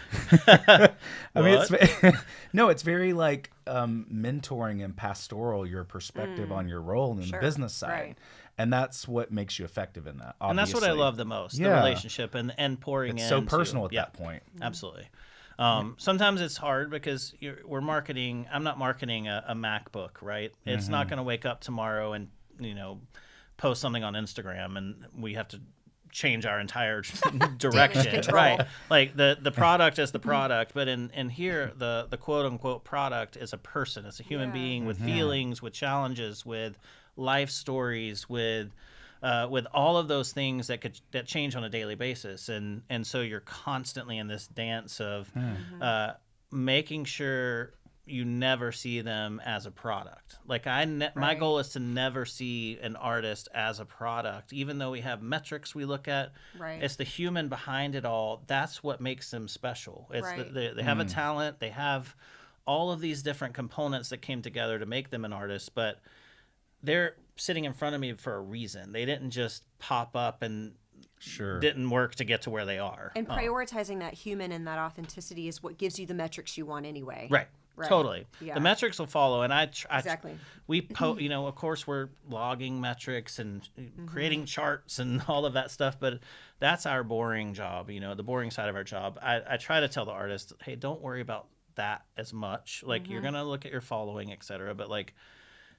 [SPEAKER 1] I mean, it's very like mentoring and pastoral, your perspective on your role in the business side. Right. And that's what makes you effective in that, obviously.
[SPEAKER 3] And that's what I love the most, the relationship and pouring
[SPEAKER 1] it's so personal at that point.
[SPEAKER 3] Absolutely. Sometimes it's hard because we're marketing. I'm not marketing a MacBook, right? It's not going to wake up tomorrow and, post something on Instagram and we have to change our entire direction, right? Like the product is the product, but in here, the quote unquote product is a person. It's a human being with feelings, with challenges, with life stories, with all of those things that change on a daily basis, and so you're constantly in this dance of making sure you never see them as a product. Like my goal is to never see an artist as a product, even though we have metrics we look at. Right. It's the human behind it all. That's what makes them special. It's they have a talent. They have all of these different components that came together to make them an artist, but they're sitting in front of me for a reason. They didn't just pop up and didn't work to get to where they are.
[SPEAKER 2] And prioritizing that human and that authenticity is what gives you the metrics you want anyway.
[SPEAKER 3] Right. Totally.
[SPEAKER 2] Yeah.
[SPEAKER 3] The metrics will follow. And
[SPEAKER 2] exactly.
[SPEAKER 3] Of course we're logging metrics and creating charts and all of that stuff, but that's our boring job, the boring side of our job. I try to tell the artist, hey, don't worry about that as much. Like you're going to look at your following, et cetera, but like,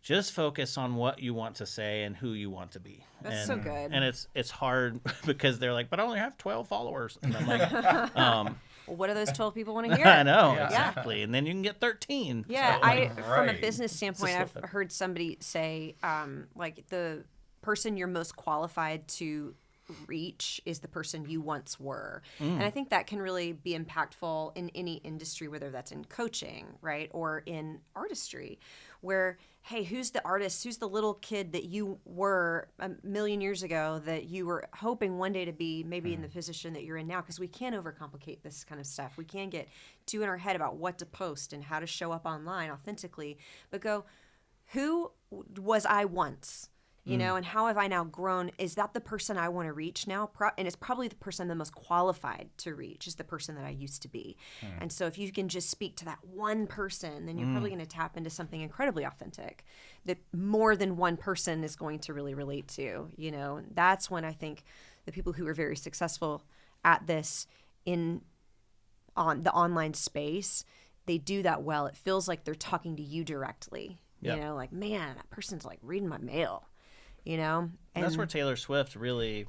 [SPEAKER 3] just focus on what you want to say and who you want to be.
[SPEAKER 2] That's so good.
[SPEAKER 3] And it's hard because they're like, but I only have 12 followers. And I'm like,
[SPEAKER 2] well, what do those 12 people want to hear?
[SPEAKER 3] I know, exactly. And then you can get 13.
[SPEAKER 2] Yeah, so, from a business standpoint, I've heard somebody say, like the person you're most qualified to reach is the person you once were. And I think that can really be impactful in any industry, whether that's in coaching, right, or in artistry, where, hey, who's the artist, who's the little kid that you were a million years ago that you were hoping one day to be maybe in the position that you're in now? Because we can overcomplicate this kind of stuff. We can get too in our head about what to post and how to show up online authentically, but go, who was I once? And how have I now grown? Is that the person I want to reach now? And it's probably the person I'm the most qualified to reach is the person that I used to be. And so if you can just speak to that one person, then you're probably going to tap into something incredibly authentic that more than one person is going to really relate to. That's when I think the people who are very successful at this on the online space, they do that well. It feels like they're talking to you directly. Like, man, that person's like reading my mail. And
[SPEAKER 3] that's where Taylor Swift really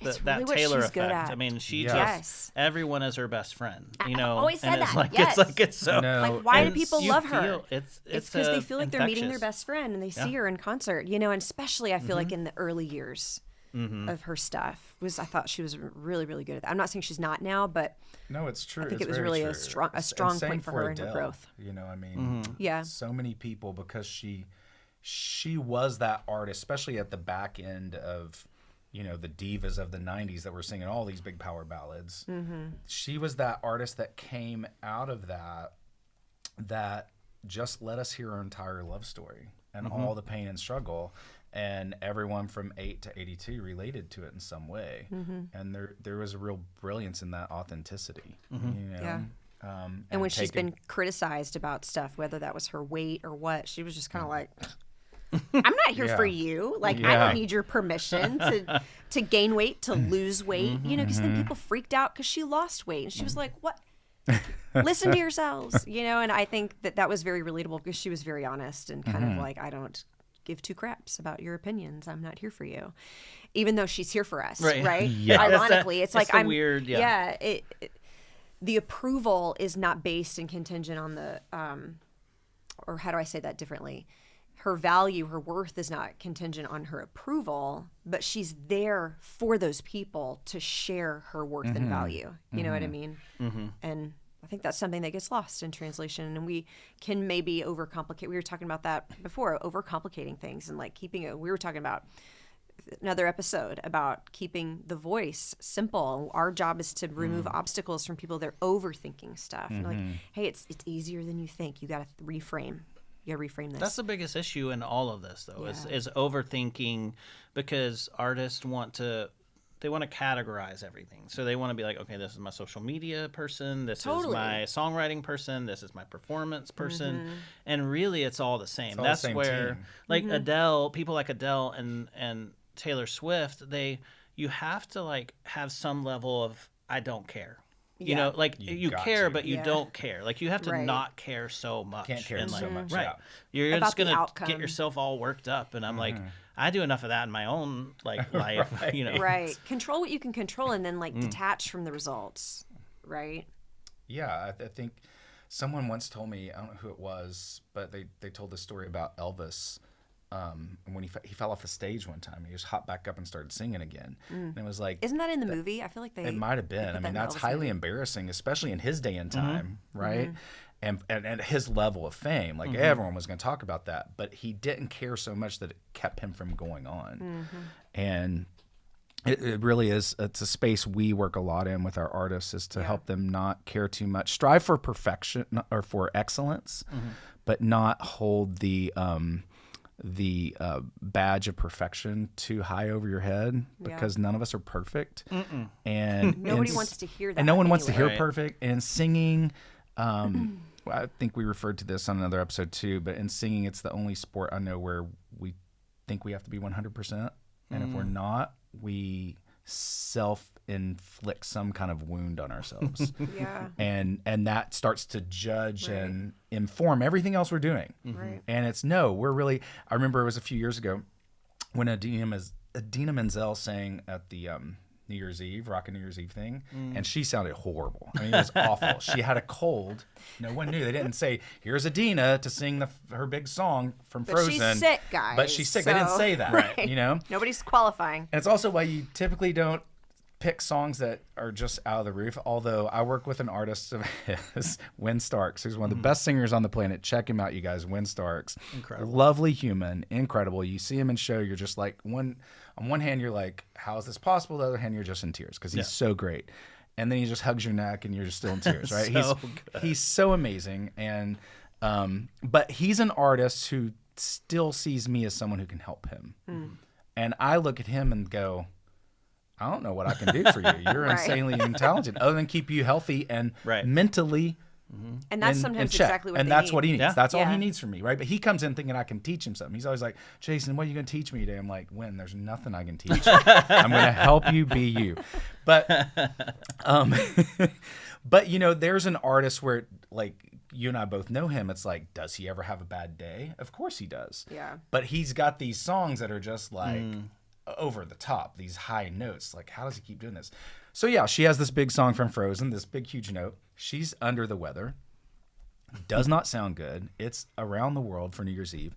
[SPEAKER 3] that
[SPEAKER 2] really what
[SPEAKER 3] Taylor
[SPEAKER 2] she's good
[SPEAKER 3] effect.
[SPEAKER 2] at.
[SPEAKER 3] I mean, she
[SPEAKER 2] Yes.
[SPEAKER 3] everyone is her best friend. You know,
[SPEAKER 2] I always said
[SPEAKER 3] and it's
[SPEAKER 2] that.
[SPEAKER 3] like
[SPEAKER 2] Yes.
[SPEAKER 3] it's so.
[SPEAKER 1] No,
[SPEAKER 2] Like, why do
[SPEAKER 3] and
[SPEAKER 2] people
[SPEAKER 3] you
[SPEAKER 2] love her?
[SPEAKER 3] feel- It's
[SPEAKER 2] because they feel like they're meeting their
[SPEAKER 3] infectious.
[SPEAKER 2] best friend and they see her in concert, you know, and especially I feel like in the early years of her stuff I thought she was really, really good at that. I'm not saying she's not now, but
[SPEAKER 1] no, it's true.
[SPEAKER 2] I think
[SPEAKER 1] It's
[SPEAKER 2] it was
[SPEAKER 1] very
[SPEAKER 2] really
[SPEAKER 1] true.
[SPEAKER 2] a strong
[SPEAKER 1] And same
[SPEAKER 2] point for her in her
[SPEAKER 1] Adele,
[SPEAKER 2] growth.
[SPEAKER 1] You know, I mean,
[SPEAKER 2] Yeah.
[SPEAKER 1] so many people, because she was that artist, especially at the back end of, you know, the divas of the 90s that were singing all these big power ballads. She was that artist that came out of that just let us hear her entire love story and all the pain and struggle. And everyone from 8 to 82 related to it in some way. And there was a real brilliance in that authenticity. You know?
[SPEAKER 2] Yeah. And when she's been criticized about stuff, whether that was her weight or what, she was just kind of like, I'm not here for you. Like, I don't need your permission to gain weight, to lose weight, you know, because then people freaked out because she lost weight. And she was like, what? Listen to yourselves, you know? And I think that was very relatable because she was very honest and kind of like, I don't give two craps about your opinions. I'm not here for you. Even though she's here for us, right?
[SPEAKER 1] Yeah.
[SPEAKER 2] Ironically, it's like I'm
[SPEAKER 3] weird,
[SPEAKER 2] the approval is not based and contingent on the or how do I say that differently? Her value, her worth is not contingent on her approval, but she's there for those people to share her worth and value. You know what I mean? And I think that's something that gets lost in translation, and we can maybe overcomplicate. We were talking about that before, overcomplicating things and like keeping it. We were talking about another episode about keeping the voice simple. Our job is to remove obstacles from people that are overthinking stuff. And like, hey, it's easier than you think. You got to reframe. You got to reframe this.
[SPEAKER 3] That's the biggest issue in all of this, though, is overthinking, because artists want to categorize everything. So they want to be like, okay, this is my social media person, this is my songwriting person, this is my performance person, and really it's all the same. That's
[SPEAKER 1] the same
[SPEAKER 3] where
[SPEAKER 1] team.
[SPEAKER 3] like Adele, people like Adele and Taylor Swift, you have to like have some level of I don't care. You know, like you care, but you don't care. Like you have to not care so much.
[SPEAKER 1] Can't care so much.
[SPEAKER 3] Right.
[SPEAKER 1] Yeah.
[SPEAKER 3] You're
[SPEAKER 2] About
[SPEAKER 3] just
[SPEAKER 2] the
[SPEAKER 3] gonna
[SPEAKER 2] outcome.
[SPEAKER 3] get yourself all worked up, and I'm like, I do enough of that in my own like life. You know.
[SPEAKER 2] Right. Control what you can control, and then like detach from the results. Right.
[SPEAKER 1] Yeah, I think someone once told me, I don't know who it was, but they told this story about Elvis. When he fell off the stage one time, he just hopped back up and started singing again. And it was like,
[SPEAKER 2] Isn't that in the movie? I feel like
[SPEAKER 1] it might have been. I mean, that's highly embarrassing, especially in his day and time, right? And at his level of fame, like everyone was going to talk about that, but he didn't care so much that it kept him from going on. And it really is. It's a space we work a lot in with our artists, is to help them not care too much, strive for perfection or for excellence, but not hold the badge of perfection too high over your head, because none of us are perfect. And
[SPEAKER 2] nobody wants to hear that.
[SPEAKER 1] And no one wants to hear
[SPEAKER 3] Right.
[SPEAKER 1] perfect. And singing, I think we referred to this on another episode too, but in singing, it's the only sport I know where we think we have to be 100%. And if we're not, we self-inflict some kind of wound on ourselves. And that starts to judge and inform everything else we're doing.
[SPEAKER 2] Right.
[SPEAKER 1] And it's we're really, I remember it was a few years ago when Idina Menzel sang at the New Year's Eve, Rockin' New Year's Eve thing, and she sounded horrible. I mean, it was awful. She had a cold. No one knew. They didn't say, here's Idina to sing her big song from Frozen.
[SPEAKER 2] But she's sick, guys.
[SPEAKER 1] But she's sick. They didn't say that, you know?
[SPEAKER 2] Nobody's qualifying.
[SPEAKER 1] And it's also why you typically don't pick songs that are just out of the roof. Although I work with an artist of his, Win Starks, who's one of the best singers on the planet. Check him out, you guys. Win Starks.
[SPEAKER 3] Incredible.
[SPEAKER 1] Lovely human. Incredible. You see him in show, you're just like, on one hand, you're like, how is this possible? The other hand, you're just in tears because he's so great. And then he just hugs your neck and you're just still in tears, right? He's so amazing. And but he's an artist who still sees me as someone who can help him. And I look at him and go, I don't know what I can do for you. You're insanely talented, other than keep you healthy and mentally.
[SPEAKER 2] And that's sometimes
[SPEAKER 1] check.
[SPEAKER 2] exactly what
[SPEAKER 1] and
[SPEAKER 2] they
[SPEAKER 1] that's
[SPEAKER 2] need.
[SPEAKER 1] what he needs.
[SPEAKER 3] Yeah.
[SPEAKER 1] That's all he needs from me, right? But he comes in thinking I can teach him something. He's always like, Jason, what are you going to teach me today? I'm like, there's nothing I can teach you. I'm going to help you be you. But, but you know, there's an artist where, like, you and I both know him. It's like, does he ever have a bad day? Of course he does.
[SPEAKER 2] Yeah.
[SPEAKER 1] But he's got these songs that are just like, over the top, these high notes. Like, how does he keep doing this? So yeah, she has this big song from Frozen, this big, huge note. She's under the weather. Does not sound good. It's around the world for New Year's Eve.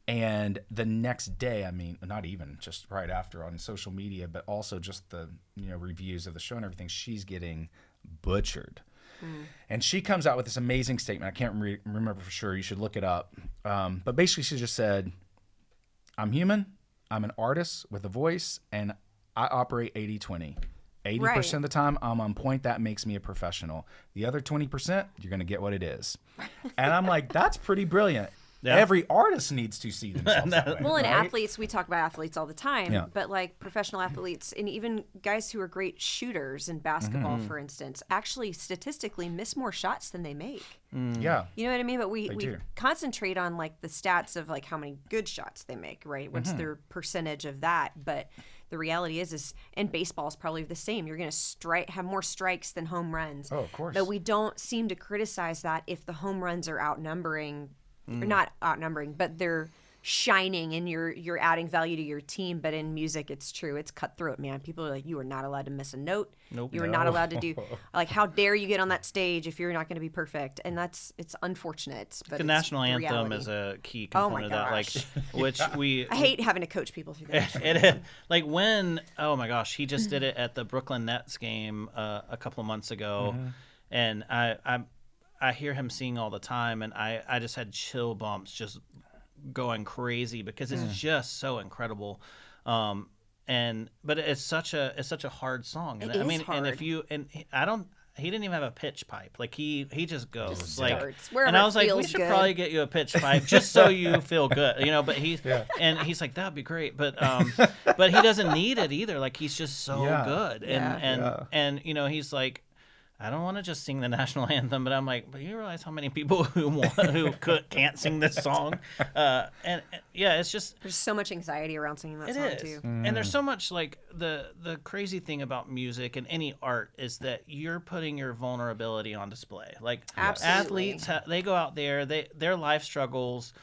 [SPEAKER 1] And the next day, I mean, not even just right after on social media, but also just the reviews of the show and everything, she's getting butchered. And she comes out with this amazing statement. I can't remember for sure. You should look it up. But basically, she just said, I'm human. I'm an artist with a voice, and I operate 80-20. 80% of the time, I'm on point. That makes me a professional. The other 20%, you're going to get what it is. And I'm like, that's pretty brilliant. Yeah. Every artist needs to see themselves that way.
[SPEAKER 2] Well, and
[SPEAKER 1] right?
[SPEAKER 2] athletes, we talk about athletes all the time, but like professional athletes and even guys who are great shooters in basketball, for instance, actually statistically miss more shots than they make.
[SPEAKER 1] Yeah.
[SPEAKER 2] You know what I mean? But we concentrate on like the stats of like how many good shots they make, right? What's their percentage of that? But the reality is and baseball is probably the same. You're going to have more strikes than home runs.
[SPEAKER 1] Oh, of course.
[SPEAKER 2] But we don't seem to criticize that if the home runs are outnumbering. Or not outnumbering, but they're shining and you're adding value to your team. But in music, it's true. It's cutthroat, man. People are like, you are not allowed to miss a note.
[SPEAKER 3] Nope.
[SPEAKER 2] You are not allowed to do, like, how dare you get on that stage if you're not going to be perfect? And it's unfortunate. But
[SPEAKER 3] the national anthem is a key component of that, like, which
[SPEAKER 2] I hate having to coach people through that.
[SPEAKER 3] Like when, oh my gosh, he just did it at the Brooklyn Nets game a couple of months ago, and I hear him sing all the time, and I just had chill bumps just going crazy because it's just so incredible. But it's such a hard song. And I mean,
[SPEAKER 2] hard.
[SPEAKER 3] He didn't even have a pitch pipe. Like he just goes
[SPEAKER 2] just
[SPEAKER 3] like,
[SPEAKER 2] wherever
[SPEAKER 3] and I was like, we should probably get you a pitch pipe just so you feel good, But and he's like, that'd be great, but he doesn't need it either. Like he's just so good, and he's like, I don't want to just sing the national anthem, but I'm like, but you realize how many people who can't sing this song? It's just
[SPEAKER 2] there's so much anxiety around singing that song too.
[SPEAKER 3] And there's so much like the crazy thing about music and any art is that you're putting your vulnerability on display. Like athletes, they go out there, their life struggles.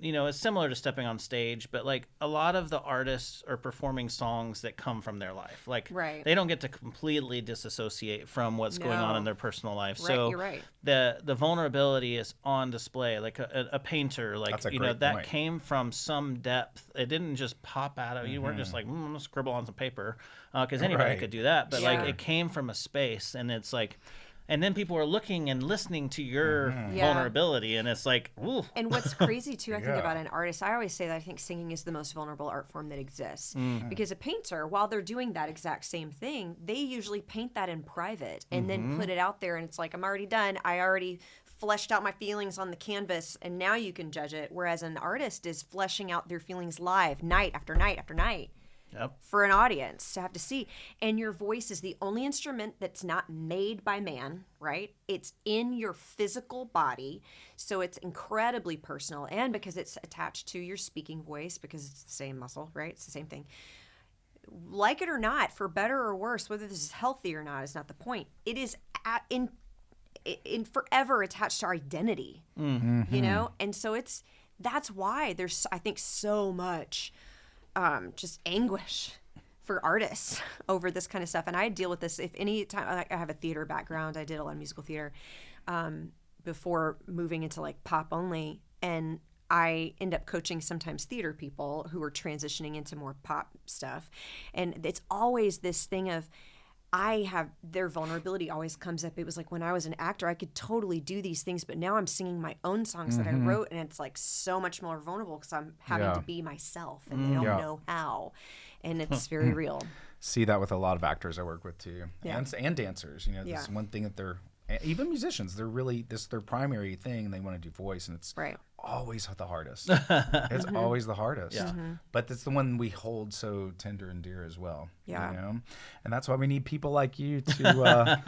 [SPEAKER 3] It's similar to stepping on stage, but like a lot of the artists are performing songs that come from their life. Like they don't get to completely disassociate from what's going on in their personal life.
[SPEAKER 2] Right,
[SPEAKER 3] so
[SPEAKER 2] you're right.
[SPEAKER 3] The vulnerability is on display. Like a painter, like that
[SPEAKER 1] point.
[SPEAKER 3] came from some depth. It didn't just pop out of you. Weren't just like, I'm gonna scribble on some paper, because anybody could do that. But like it came from a space, and it's like. And then people are looking and listening to your vulnerability, and it's like, ooh.
[SPEAKER 2] And what's crazy, too, I think about an artist, I always say that I think singing is the most vulnerable art form that exists. Because a painter, while they're doing that exact same thing, they usually paint that in private and then put it out there, and it's like, I'm already done. I already fleshed out my feelings on the canvas, and now you can judge it. Whereas an artist is fleshing out their feelings live, night after night after night.
[SPEAKER 3] Yep.
[SPEAKER 2] For an audience to have to see. And your voice is the only instrument that's not made by man, right? It's in your physical body. So it's incredibly personal. And because it's attached to your speaking voice, because it's the same muscle, right? It's the same thing. Like it or not, for better or worse, whether this is healthy or not is not the point. It is in forever attached to our identity, And so that's why there's, I think, so much just anguish for artists over this kind of stuff. And I deal with this if any time. I have a theater background. I did a lot of musical theater before moving into like pop only. And I end up coaching sometimes theater people who are transitioning into more pop stuff. And it's always this thing of, their vulnerability always comes up. It was like when I was an actor, I could totally do these things, but now I'm singing my own songs that I wrote, and it's like so much more vulnerable because I'm having to be myself, and they don't know how, and it's very real.
[SPEAKER 1] See that with a lot of actors I work with too, and dancers. This is one thing that even musicians, they're really their primary thing. They want to do voice, and it's always the hardest. It's always the hardest. Yeah. But it's the one we hold so tender and dear as well.
[SPEAKER 2] Yeah.
[SPEAKER 1] And that's why we need people like you to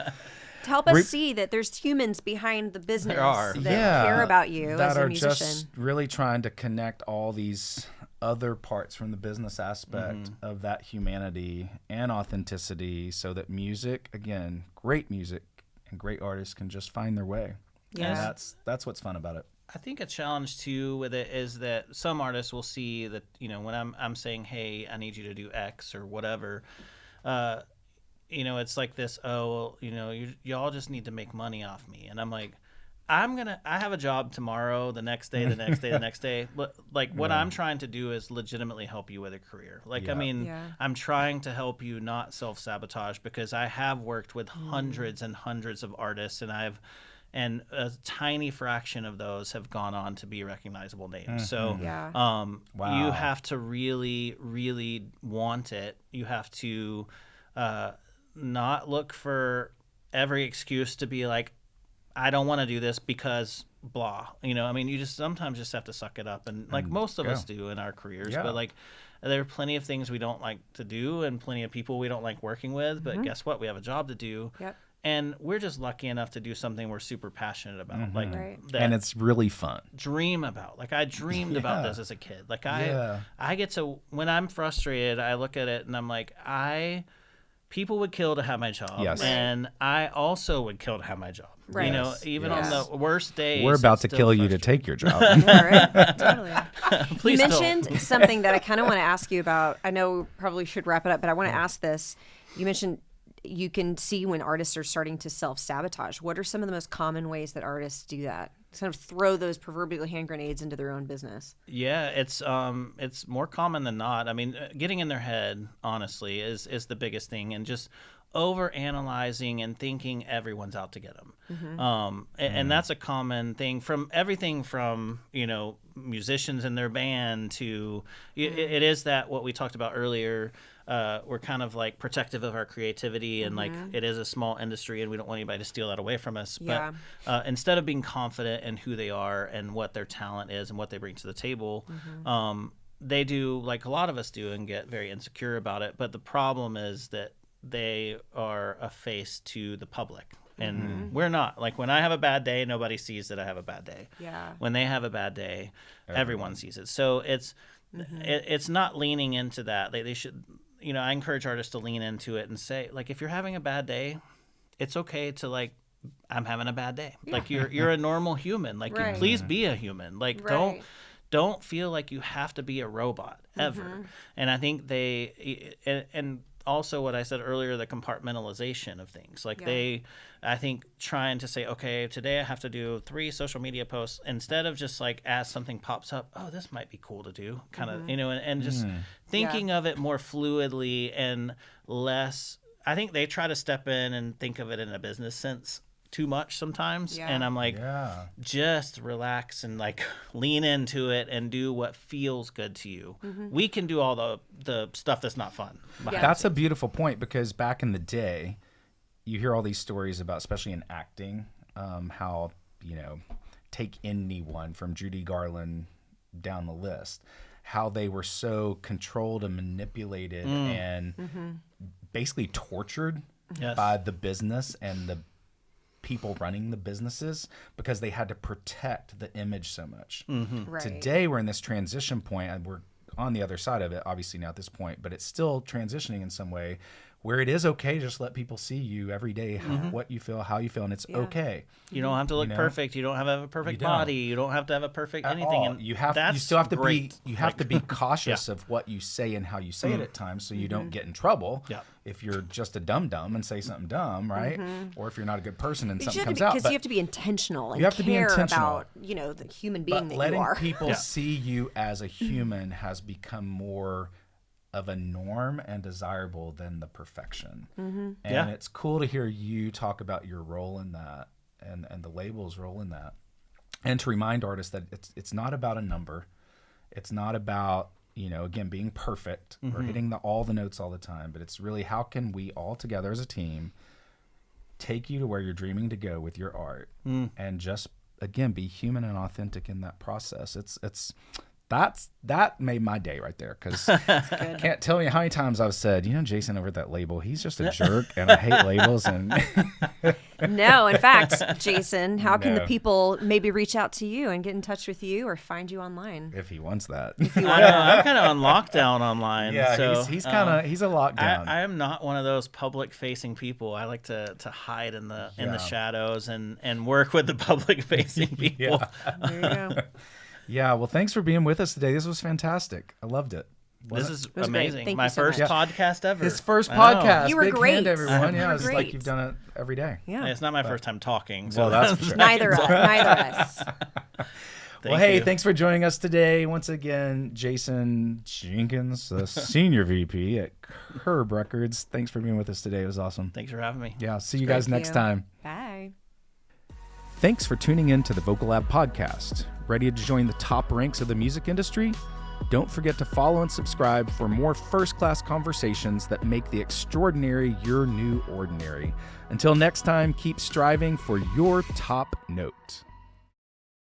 [SPEAKER 2] help us see that there's humans behind the business that care about you
[SPEAKER 1] that
[SPEAKER 2] as a
[SPEAKER 1] are
[SPEAKER 2] musician.
[SPEAKER 1] Just really trying to connect all these other parts from the business aspect of that humanity and authenticity, so that music, again, great music and great artists can just find their way.
[SPEAKER 2] Yeah.
[SPEAKER 1] And that's what's fun about it.
[SPEAKER 3] I think a challenge too with it is that some artists will see that, when I'm saying, hey, I need you to do X or whatever, it's like this, oh, well, y'all just need to make money off me. And I'm like, I have a job tomorrow, the next day, the next day, the next day. Like what I'm trying to do is legitimately help you with a career. Like, I'm trying to help you not self-sabotage, because I have worked with hundreds and hundreds of artists, and a tiny fraction of those have gone on to be recognizable names. So you have to really, really want it. You have to not look for every excuse to be like, I don't want to do this because blah. You just sometimes just have to suck it up. And like most of us do in our careers. But like there are plenty of things we don't like to do and plenty of people we don't like working with. But guess what? We have a job to do. Yep. And we're just lucky enough to do something we're super passionate about.
[SPEAKER 1] And it's really fun.
[SPEAKER 3] Dream about. Like I dreamed about this as a kid. Like I get to, when I'm frustrated, I look at it and I'm like, people would kill to have my job. Yes. And I also would kill to have my job. Right. Even on the worst days.
[SPEAKER 1] We're about to kill you to take your job.
[SPEAKER 2] Totally. You mentioned something that I kind of want to ask you about. I know we probably should wrap it up, but I want to ask this. You mentioned you can see when artists are starting to self-sabotage. What are some of the most common ways that artists do that? Kind of throw those proverbial hand grenades into their own business.
[SPEAKER 3] Yeah, it's more common than not. Getting in their head, honestly, is the biggest thing, and just over analyzing and thinking everyone's out to get them. And that's a common thing from everything from musicians in their band to it is that what we talked about earlier. We're kind of like protective of our creativity, and like it is a small industry, and we don't want anybody to steal that away from us. But instead of being confident in who they are and what their talent is and what they bring to the table, they do like a lot of us do and get very insecure about it. But the problem is that they are a face to the public. And we're not. Like when I have a bad day, nobody sees that I have a bad day. Yeah. When they have a bad day, everyone sees it. So it's not leaning into that. They should. I encourage artists to lean into it and say, like, if you're having a bad day, it's okay to like, I'm having a bad day. Yeah. Like you're a normal human. Like please be a human. Like don't feel like you have to be a robot ever. And I think and also what I said earlier, the compartmentalization of things. Like I think trying to say, okay, today I have to do 3 social media posts, instead of just like as something pops up, oh, this might be cool to do, kind of, and just thinking of it more fluidly and less. I think they try to step in and think of it in a business sense too much sometimes. Yeah. And I'm like, just relax and like lean into it and do what feels good to you. We can do all the stuff that's not fun.
[SPEAKER 1] That's a beautiful point, because back in the day, you hear all these stories about, especially in acting, how, take anyone from Judy Garland down the list, how they were so controlled and manipulated and basically tortured by the business and the people running the businesses, because they had to protect the image so much. Right. Today, we're in this transition point, and we're on the other side of it, obviously now at this point, but it's still transitioning in some way where it is okay to just let people see you every day, what you feel, how you feel, and it's okay.
[SPEAKER 3] You don't have to look perfect. You don't have to have a perfect body. You don't have to have a perfect anything. And
[SPEAKER 1] you still have to be. You have to be cautious of what you say and how you say it at times, so you don't get in trouble. Yeah. If you're just a dum-dum and say something dumb, right? Or if you're not a good person and something comes out.
[SPEAKER 2] Because you have to be intentional and care about, the human being that you are.
[SPEAKER 1] Letting people see you as a human has become more of a norm and desirable than the perfection. And it's cool to hear you talk about your role in that and the label's role in that. And to remind artists that it's not about a number. It's not about, again, being perfect or hitting all the notes all the time, but it's really how can we all together as a team take you to where you're dreaming to go with your art and just, again, be human and authentic in that process. that made my day right there, because I can't tell you how many times I've said, Jason over at that label, he's just a jerk, and I hate labels. And
[SPEAKER 2] no, in fact, Jason, how can the people maybe reach out to you and get in touch with you or find you online?
[SPEAKER 1] If he wants that.
[SPEAKER 3] I'm kind of on lockdown online.
[SPEAKER 1] Yeah,
[SPEAKER 3] so,
[SPEAKER 1] he's a lockdown.
[SPEAKER 3] I am not one of those public-facing people. I like to hide in the shadows and work with the public-facing people.
[SPEAKER 2] There you go.
[SPEAKER 1] Yeah, well, thanks for being with us today. This was fantastic. I love it.
[SPEAKER 3] This is amazing.
[SPEAKER 2] My
[SPEAKER 3] first podcast ever.
[SPEAKER 1] His first podcast.
[SPEAKER 2] You were
[SPEAKER 1] Big
[SPEAKER 2] great.
[SPEAKER 1] hand, everyone. Yeah, it's
[SPEAKER 2] great.
[SPEAKER 1] like you've done it every day.
[SPEAKER 2] Yeah.
[SPEAKER 3] It's not my first time talking. So
[SPEAKER 1] well, that's for sure.
[SPEAKER 2] Neither of us.
[SPEAKER 1] Well, hey, thanks for joining us today. Once again, Jason Jenkins, the Senior VP at Curb Records. Thanks for being with us today. It was awesome.
[SPEAKER 3] Thanks for having me.
[SPEAKER 1] Yeah, see you guys next time.
[SPEAKER 2] Bye.
[SPEAKER 1] Thanks for tuning in to the Vocal Lab podcast. Ready to join the top ranks of the music industry? Don't forget to follow and subscribe for more first-class conversations that make the extraordinary your new ordinary. Until next time, keep striving for your top note.